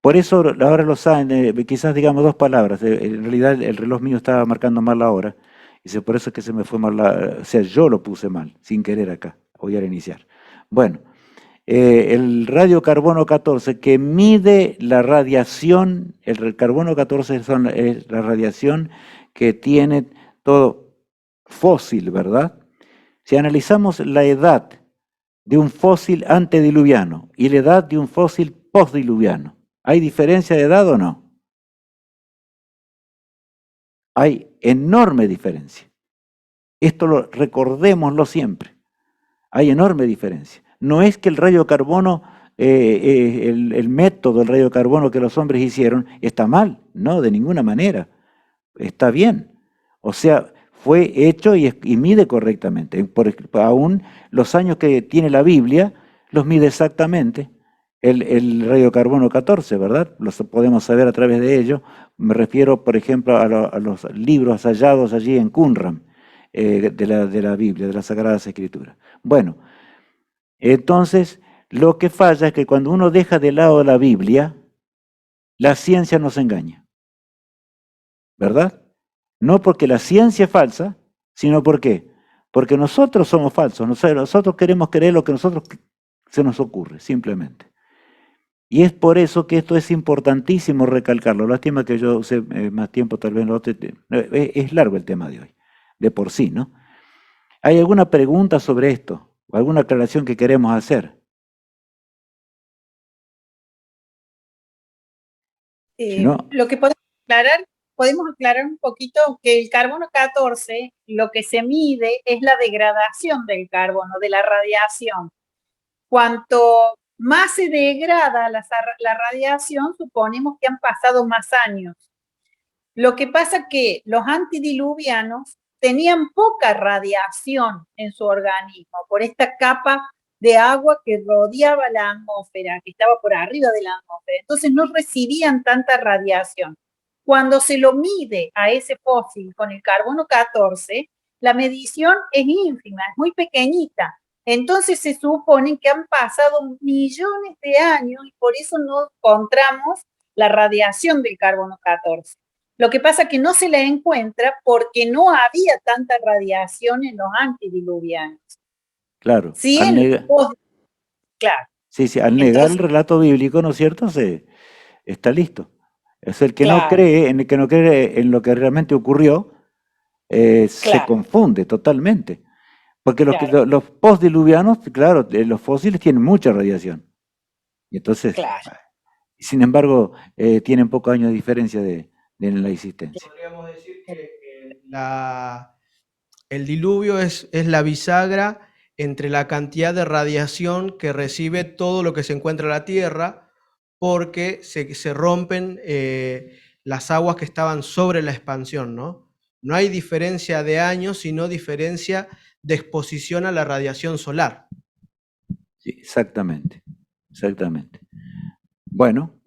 Por eso ahora lo saben, quizás digamos dos palabras. En realidad el reloj mío estaba marcando mal la hora. Y por eso es que se me fue mal o sea, yo lo puse mal, sin querer acá. Voy a reiniciar. Bueno, el radiocarbono 14 que mide la radiación, el carbono 14 es la radiación que tiene todo fósil, ¿verdad? Si analizamos la edad de un fósil antediluviano y la edad de un fósil postdiluviano, ¿hay diferencia de edad o no? Hay enorme diferencia. Esto recordémoslo siempre. Hay enorme diferencia. No es que el radiocarbono, el método del radiocarbono que los hombres hicieron está mal, no, de ninguna manera. Está bien. O sea, fue hecho y mide correctamente. Aún los años que tiene la Biblia los mide exactamente el radiocarbono 14, ¿verdad? Los podemos saber a través de ello. Me refiero, por ejemplo, a los libros hallados allí en Qumran, de la Biblia, de las Sagradas Escrituras. Bueno, entonces lo que falla es que cuando uno deja de lado la Biblia, la ciencia nos engaña, ¿verdad? No porque la ciencia es falsa, sino ¿por qué? Porque nosotros somos falsos, nosotros queremos creer lo que nosotros se nos ocurre, simplemente. Y es por eso que esto es importantísimo recalcarlo. Lástima que yo use más tiempo, tal vez no es largo el tema de hoy, de por sí, ¿no? ¿Hay alguna pregunta sobre esto? ¿O alguna aclaración que queremos hacer? Si no, Lo que podemos aclarar un poquito que el carbono 14, lo que se mide es la degradación del carbono, de la radiación. Cuanto más se degrada la radiación, suponemos que han pasado más años. Lo que pasa que los antediluvianos tenían poca radiación en su organismo por esta capa de agua que rodeaba la atmósfera, que estaba por arriba de la atmósfera. Entonces no recibían tanta radiación. Cuando se lo mide a ese fósil con el carbono 14, la medición es ínfima, es muy pequeñita. Entonces se supone que han pasado millones de años y por eso no encontramos la radiación del carbono 14. Lo que pasa es que no se la encuentra porque no había tanta radiación en los antediluvianos. claro. Sí, claro. Sí, al negar el relato bíblico, ¿no es cierto? Está listo. Es el que Claro. no cree, en el que no cree en lo que realmente ocurrió, se confunde totalmente. Porque los postdiluvianos, claro, los fósiles tienen mucha radiación. Y entonces, sin embargo, tienen pocos años de diferencia en la existencia. Podríamos decir que el diluvio es la bisagra entre la cantidad de radiación que recibe todo lo que se encuentra en la Tierra, porque se rompen las aguas que estaban sobre la expansión, ¿no? No hay diferencia de años, sino diferencia de exposición a la radiación solar. Sí, exactamente. Bueno,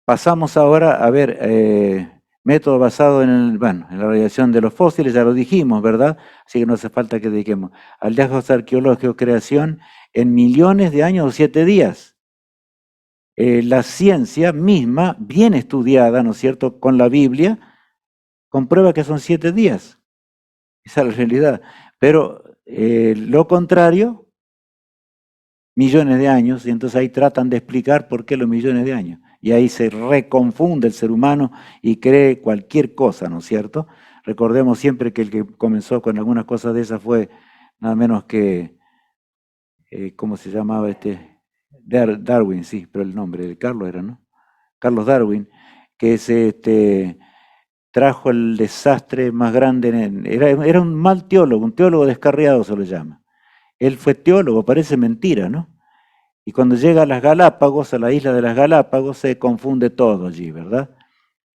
pasamos ahora a ver método basado en la radiación de los fósiles, ya lo dijimos, ¿verdad? Así que no hace falta que dediquemos. Hallazgos arqueológicos, creación en millones de años o 7 días. La ciencia misma, bien estudiada, ¿no es cierto?, con la Biblia, comprueba que son 7 días. Esa es la realidad. Pero lo contrario, millones de años, y entonces ahí tratan de explicar por qué los millones de años. Y ahí se reconfunde el ser humano y cree cualquier cosa, ¿no es cierto? Recordemos siempre que el que comenzó con algunas cosas de esas fue nada menos que, ¿cómo se llamaba este? Darwin, sí, pero el nombre de Carlos era, ¿no? Carlos Darwin, que se trajo el desastre más grande. Era un mal teólogo, un teólogo descarriado se lo llama. Él fue teólogo, parece mentira, ¿no? Y cuando llega a las Galápagos, a la isla de las Galápagos, se confunde todo allí, ¿verdad?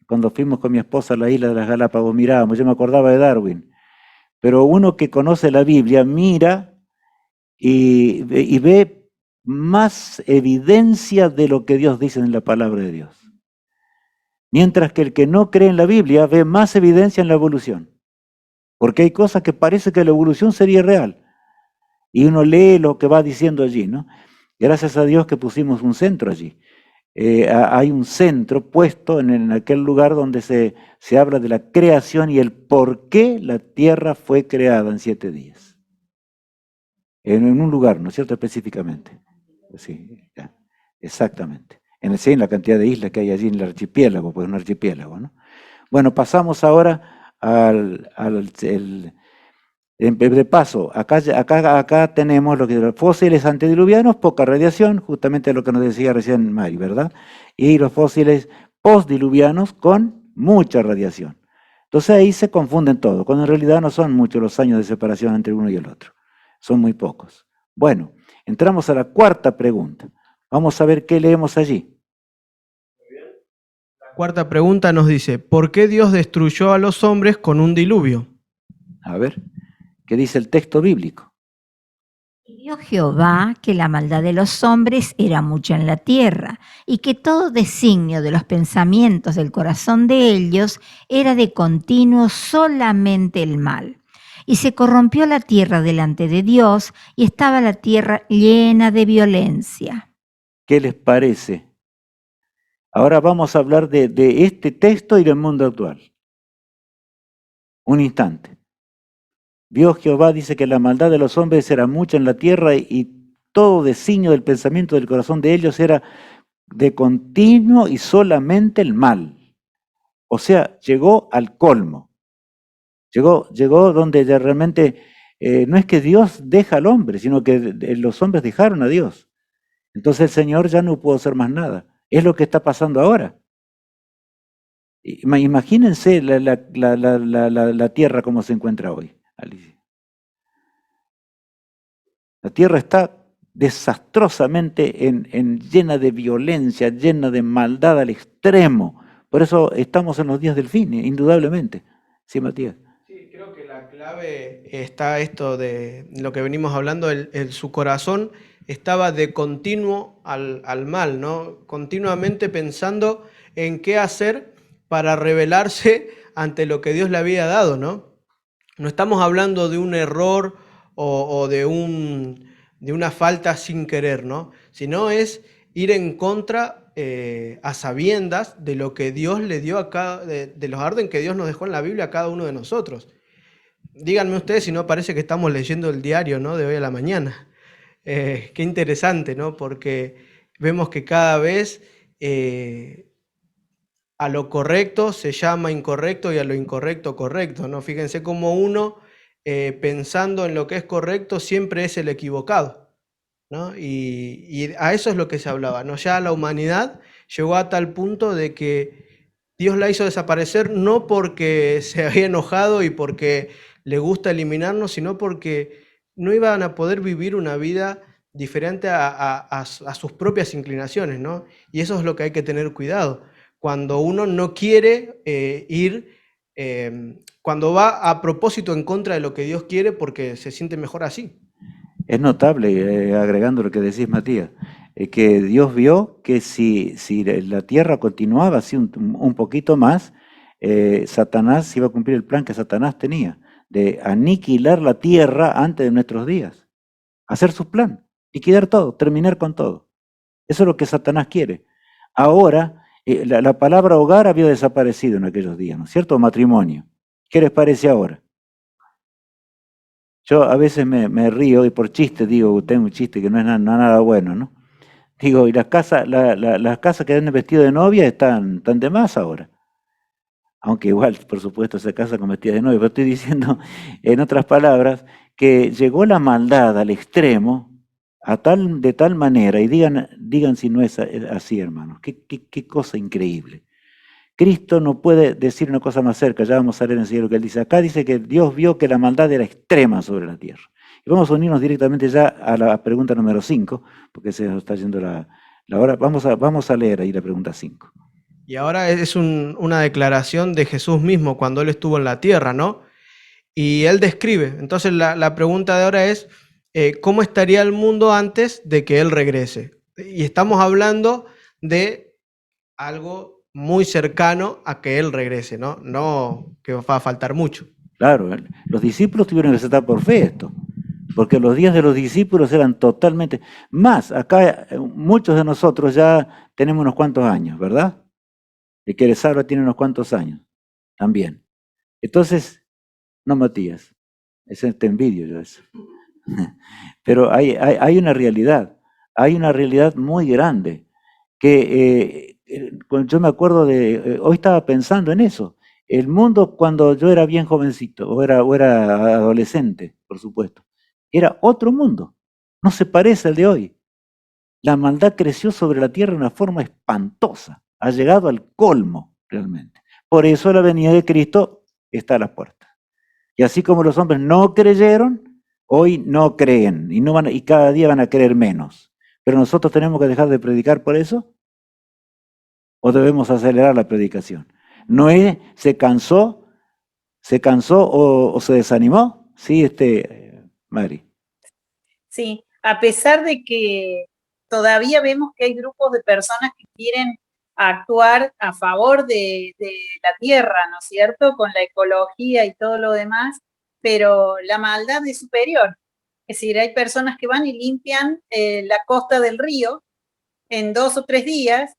Cuando fuimos con mi esposa a la isla de las Galápagos, mirábamos, yo me acordaba de Darwin. Pero uno que conoce la Biblia mira y ve más evidencia de lo que Dios dice en la palabra de Dios. Mientras que el que no cree en la Biblia ve más evidencia en la evolución. Porque hay cosas que parece que la evolución sería real. Y uno lee lo que va diciendo allí, ¿no? Gracias a Dios que pusimos un centro allí. Hay un centro puesto en aquel lugar donde se habla de la creación y el por qué la tierra fue creada en 7 días. En un lugar, ¿no es cierto? Específicamente. Sí, ya, exactamente. En la cantidad de islas que hay allí en el archipiélago, pues un archipiélago, ¿no? Bueno, pasamos ahora de paso, acá tenemos lo que los fósiles antediluvianos, poca radiación, justamente lo que nos decía recién Mari, ¿verdad? Y los fósiles postdiluvianos con mucha radiación. Entonces ahí se confunden todo, cuando en realidad no son muchos los años de separación entre uno y el otro, son muy pocos. Bueno, entramos a la cuarta pregunta. Vamos a ver qué leemos allí. La cuarta pregunta nos dice, ¿por qué Dios destruyó a los hombres con un diluvio? A ver, ¿qué dice el texto bíblico? Y vio Jehová que la maldad de los hombres era mucha en la tierra, y que todo designio de los pensamientos del corazón de ellos era de continuo solamente el mal. Y se corrompió la tierra delante de Dios, y estaba la tierra llena de violencia. ¿Qué les parece? Ahora vamos a hablar de este texto y del mundo actual. Un instante. Vio Jehová, dice que la maldad de los hombres era mucha en la tierra y todo designio del pensamiento del corazón de ellos era de continuo y solamente el mal. O sea, llegó al colmo. Llegó donde ya realmente no es que Dios deja al hombre, sino que los hombres dejaron a Dios. Entonces el Señor ya no pudo hacer más nada. Es lo que está pasando ahora. Imagínense la tierra como se encuentra hoy, Alicia. La tierra está desastrosamente llena de violencia, llena de maldad al extremo. Por eso estamos en los días del fin, indudablemente. Sí, Matías. Sí, creo que la clave está esto de lo que venimos hablando, su corazón estaba de continuo al mal, ¿no? Continuamente pensando en qué hacer para rebelarse ante lo que Dios le había dado, ¿no? No estamos hablando de un error o de una falta sin querer, ¿no? Sino es ir en contra a sabiendas de lo que Dios le dio a cada, de los órdenes que Dios nos dejó en la Biblia a cada uno de nosotros. Díganme ustedes si no parece que estamos leyendo el diario, ¿no?, de hoy a la mañana. Qué interesante, ¿no? Porque vemos que cada vez a lo correcto se llama incorrecto y a lo incorrecto correcto, ¿no? Fíjense cómo uno, pensando en lo que es correcto, siempre es el equivocado, ¿no? Y a eso es lo que se hablaba, ¿no? Ya la humanidad llegó a tal punto de que Dios la hizo desaparecer no porque se había enojado y porque le gusta eliminarnos, sino porque no iban a poder vivir una vida diferente a sus propias inclinaciones, ¿no? Y eso es lo que hay que tener cuidado. Cuando uno no quiere cuando va a propósito en contra de lo que Dios quiere porque se siente mejor así. Es notable, agregando lo que decís, Matías, que Dios vio que si la tierra continuaba así un poquito más, Satanás iba a cumplir el plan que Satanás tenía, de aniquilar la tierra antes de nuestros días, hacer su plan, liquidar todo, terminar con todo. Eso es lo que Satanás quiere. Ahora, la palabra hogar había desaparecido en aquellos días, ¿no es cierto? Matrimonio. ¿Qué les parece ahora? Yo a veces me río y por chiste digo, tengo un chiste que no es nada bueno, ¿no? Digo, y las casas que dan vestido de novia están de más ahora. Aunque igual, por supuesto, se casa con vestida de novia. Pero estoy diciendo, en otras palabras, que llegó la maldad al extremo de tal manera, y digan si no es así, hermanos, qué cosa increíble. Cristo no puede decir una cosa más cerca, ya vamos a leer enseguida lo que él dice. Acá dice que Dios vio que la maldad era extrema sobre la tierra. Y vamos a unirnos directamente ya a la pregunta número 5, porque se nos está yendo la hora. Vamos a leer ahí la pregunta 5. Y ahora es una declaración de Jesús mismo cuando él estuvo en la tierra, ¿no? Y él describe. Entonces la pregunta de ahora es, ¿cómo estaría el mundo antes de que él regrese? Y estamos hablando de algo muy cercano a que él regrese, ¿no? No que va a faltar mucho. Claro, los discípulos tuvieron que aceptar por fe esto, porque los días de los discípulos eran totalmente... Más, acá muchos de nosotros ya tenemos unos cuantos años, ¿verdad? El que les habla tiene unos cuantos años también. Entonces, no, Matías, te envidio yo eso. Pero hay una realidad muy grande, que yo me acuerdo hoy estaba pensando en eso. El mundo cuando yo era bien jovencito, o era adolescente, por supuesto, era otro mundo, no se parece al de hoy. La maldad creció sobre la tierra de una forma espantosa, ha llegado al colmo realmente. Por eso la venida de Cristo está a las puertas. Y así como los hombres no creyeron, hoy no creen y cada día van a creer menos. Pero nosotros tenemos que dejar de predicar por eso, o debemos acelerar la predicación. Noé se cansó o se desanimó, sí, Mari. Sí, a pesar de que todavía vemos que hay grupos de personas que quieren actuar a favor de la tierra, ¿no es cierto?, con la ecología y todo lo demás, pero la maldad es superior. Es decir, hay personas que van y limpian la costa del río en 2 o 3 días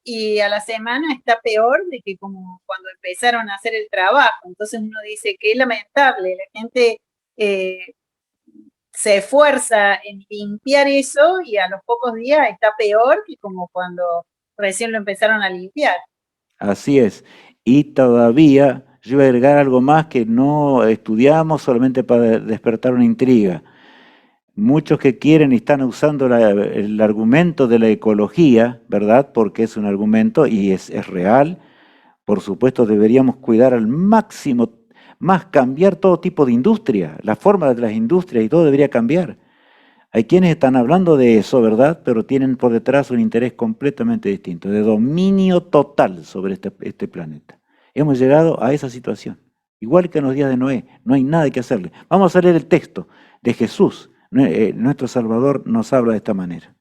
y a la semana está peor de que como cuando empezaron a hacer el trabajo. Entonces uno dice que es lamentable, la gente se esfuerza en limpiar eso y a los pocos días está peor que como cuando recién lo empezaron a limpiar. Así es. Y todavía yo voy a agregar algo más que no estudiamos solamente para despertar una intriga. Muchos que quieren y están usando el argumento de la ecología, ¿verdad? Porque es un argumento y es real. Por supuesto, deberíamos cuidar al máximo, más cambiar todo tipo de industria, la forma de las industrias y todo debería cambiar. Hay quienes están hablando de eso, ¿verdad? Pero tienen por detrás un interés completamente distinto, de dominio total sobre este planeta. Hemos llegado a esa situación, igual que en los días de Noé, no hay nada que hacerle. Vamos a leer el texto de Jesús. Nuestro Salvador nos habla de esta manera.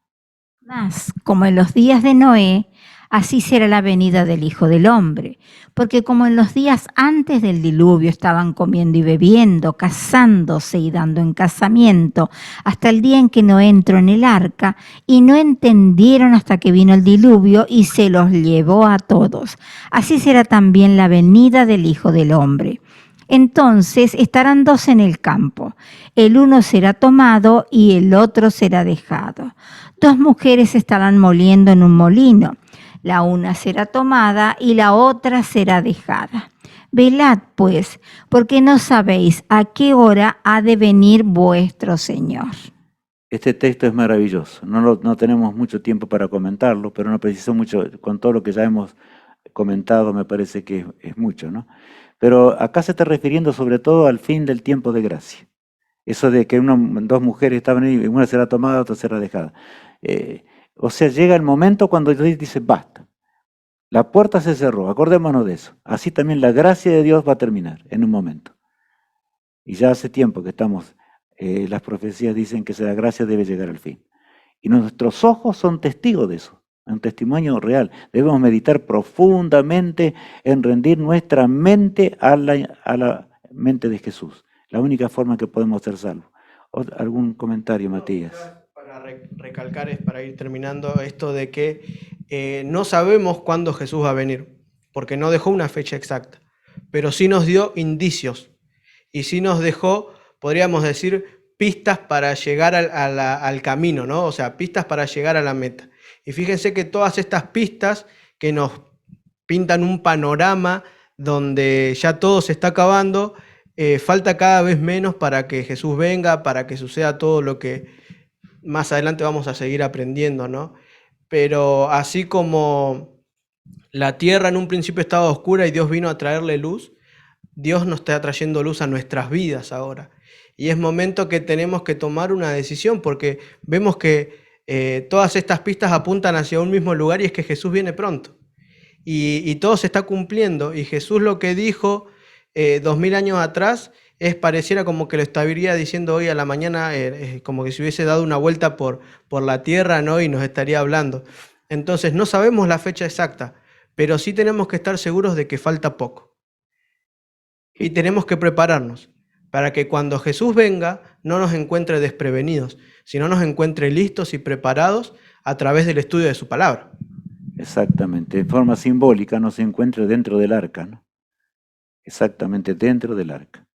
Mas, como en los días de Noé, así será la venida del Hijo del Hombre, porque como en los días antes del diluvio estaban comiendo y bebiendo, casándose y dando en casamiento, hasta el día en que Noé entró en el arca, y no entendieron hasta que vino el diluvio y se los llevó a todos. Así será también la venida del Hijo del Hombre. Entonces estarán 2 en el campo, el uno será tomado y el otro será dejado. 2 mujeres estarán moliendo en un molino, la una será tomada y la otra será dejada. Velad pues, porque no sabéis a qué hora ha de venir vuestro Señor. Este texto es maravilloso, no tenemos mucho tiempo para comentarlo, pero no preciso mucho, con todo lo que ya hemos comentado me parece que es mucho, ¿no? Pero acá se está refiriendo sobre todo al fin del tiempo de gracia. Eso de que 2 mujeres estaban ahí, una será tomada, otra será dejada. O sea, llega el momento cuando Dios dice, basta. La puerta se cerró, acordémonos de eso. Así también la gracia de Dios va a terminar en un momento. Y ya hace tiempo que estamos, las profecías dicen que la gracia debe llegar al fin. Y nuestros ojos son testigos de eso. Un testimonio real. Debemos meditar profundamente en rendir nuestra mente a la mente de Jesús. La única forma que podemos ser salvos. ¿Algún comentario, Matías? Para recalcar, es para ir terminando, esto de que no sabemos cuándo Jesús va a venir, porque no dejó una fecha exacta, pero sí nos dio indicios y sí nos dejó, podríamos decir, pistas para llegar al camino, ¿no? O sea, pistas para llegar a la meta. Y fíjense que todas estas pistas que nos pintan un panorama donde ya todo se está acabando, falta cada vez menos para que Jesús venga, para que suceda todo lo que más adelante vamos a seguir aprendiendo, ¿no? Pero así como la tierra en un principio estaba oscura y Dios vino a traerle luz, Dios nos está trayendo luz a nuestras vidas ahora. Y es momento que tenemos que tomar una decisión, porque vemos que todas estas pistas apuntan hacia un mismo lugar, y es que Jesús viene pronto. Y todo se está cumpliendo. Y Jesús lo que dijo 2000 años atrás pareciera como que lo estaría diciendo hoy a la mañana, como que se hubiese dado una vuelta por la tierra, ¿no? Y nos estaría hablando. Entonces no sabemos la fecha exacta, pero sí tenemos que estar seguros de que falta poco. Y tenemos que prepararnos para que cuando Jesús venga no nos encuentre desprevenidos, sino nos encuentre listos y preparados a través del estudio de su palabra. Exactamente, en forma simbólica nos encuentre dentro del arca, ¿no? Exactamente dentro del arca,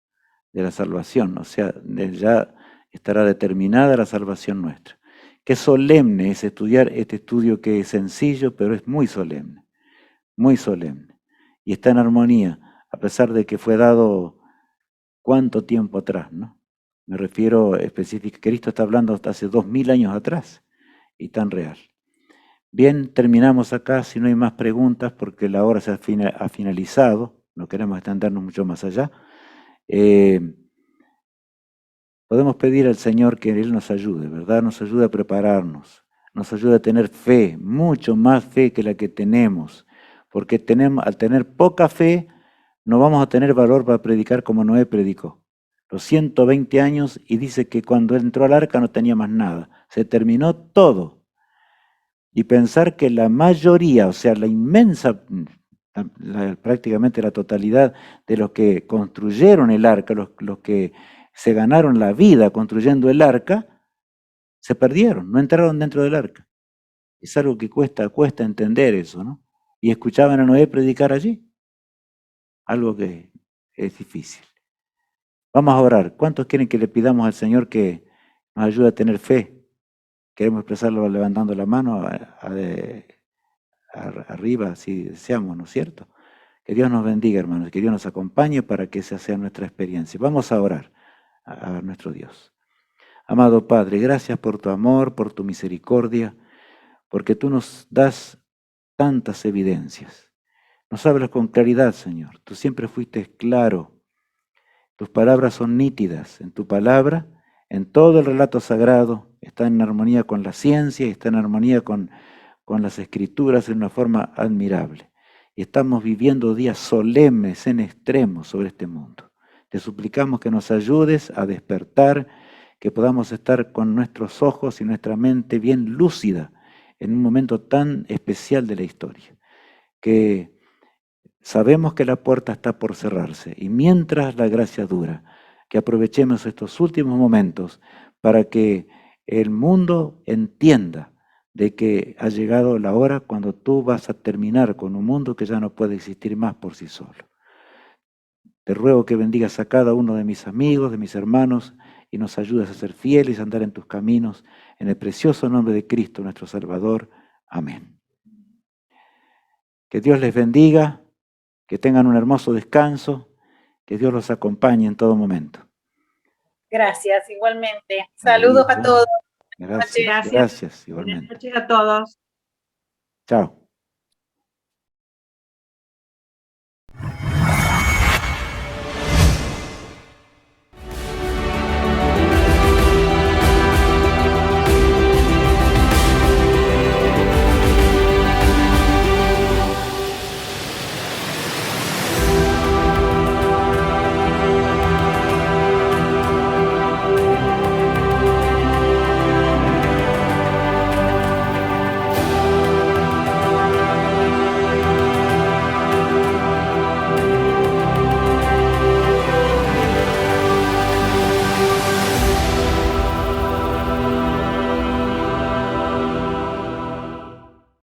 de la salvación, o sea, ya estará determinada la salvación nuestra. Qué solemne es estudiar este estudio, que es sencillo, pero es muy solemne, y está en armonía, a pesar de que fue dado cuánto tiempo atrás, ¿no? Me refiero específicamente, Cristo está hablando hasta hace 2000 años atrás, y tan real. Bien, terminamos acá, si no hay más preguntas, porque la hora se ha finalizado, no queremos extendernos mucho más allá. Podemos pedir al Señor que Él nos ayude, ¿verdad? Nos ayude a prepararnos, nos ayude a tener fe, mucho más fe que la que tenemos, porque al tener poca fe, no vamos a tener valor para predicar como Noé predicó. Los 120 años, y dice que cuando entró al arca no tenía más nada, se terminó todo. Y pensar que la mayoría, o sea, la inmensa, prácticamente la totalidad de los que construyeron el arca, los que se ganaron la vida construyendo el arca, se perdieron, no entraron dentro del arca. Es algo que cuesta entender eso, ¿no? Y escuchaban a Noé predicar allí. Algo que es difícil. Vamos a orar. ¿Cuántos quieren que le pidamos al Señor que nos ayude a tener fe? Queremos expresarlo levantando la mano arriba, si deseamos, ¿no es cierto? Que Dios nos bendiga, hermanos, que Dios nos acompañe para que esa sea nuestra experiencia. Vamos a orar a nuestro Dios. Amado Padre, gracias por tu amor, por tu misericordia, porque tú nos das tantas evidencias. Nos hablas con claridad, Señor. Tú siempre fuiste claro. Tus palabras son nítidas. En tu palabra, en todo el relato sagrado, está en armonía con la ciencia y está en armonía con las escrituras de una forma admirable. Y estamos viviendo días solemnes en extremo sobre este mundo. Te suplicamos que nos ayudes a despertar, que podamos estar con nuestros ojos y nuestra mente bien lúcida en un momento tan especial de la historia, que sabemos que la puerta está por cerrarse, y mientras la gracia dura, que aprovechemos estos últimos momentos para que el mundo entienda de que ha llegado la hora cuando tú vas a terminar con un mundo que ya no puede existir más por sí solo. Te ruego que bendigas a cada uno de mis amigos, de mis hermanos, y nos ayudes a ser fieles, a andar en tus caminos, en el precioso nombre de Cristo, nuestro Salvador. Amén. Que Dios les bendiga, que tengan un hermoso descanso, que Dios los acompañe en todo momento. Gracias, igualmente. Saludos a todos. Gracias, igualmente. Buenas noches a todos. Chao.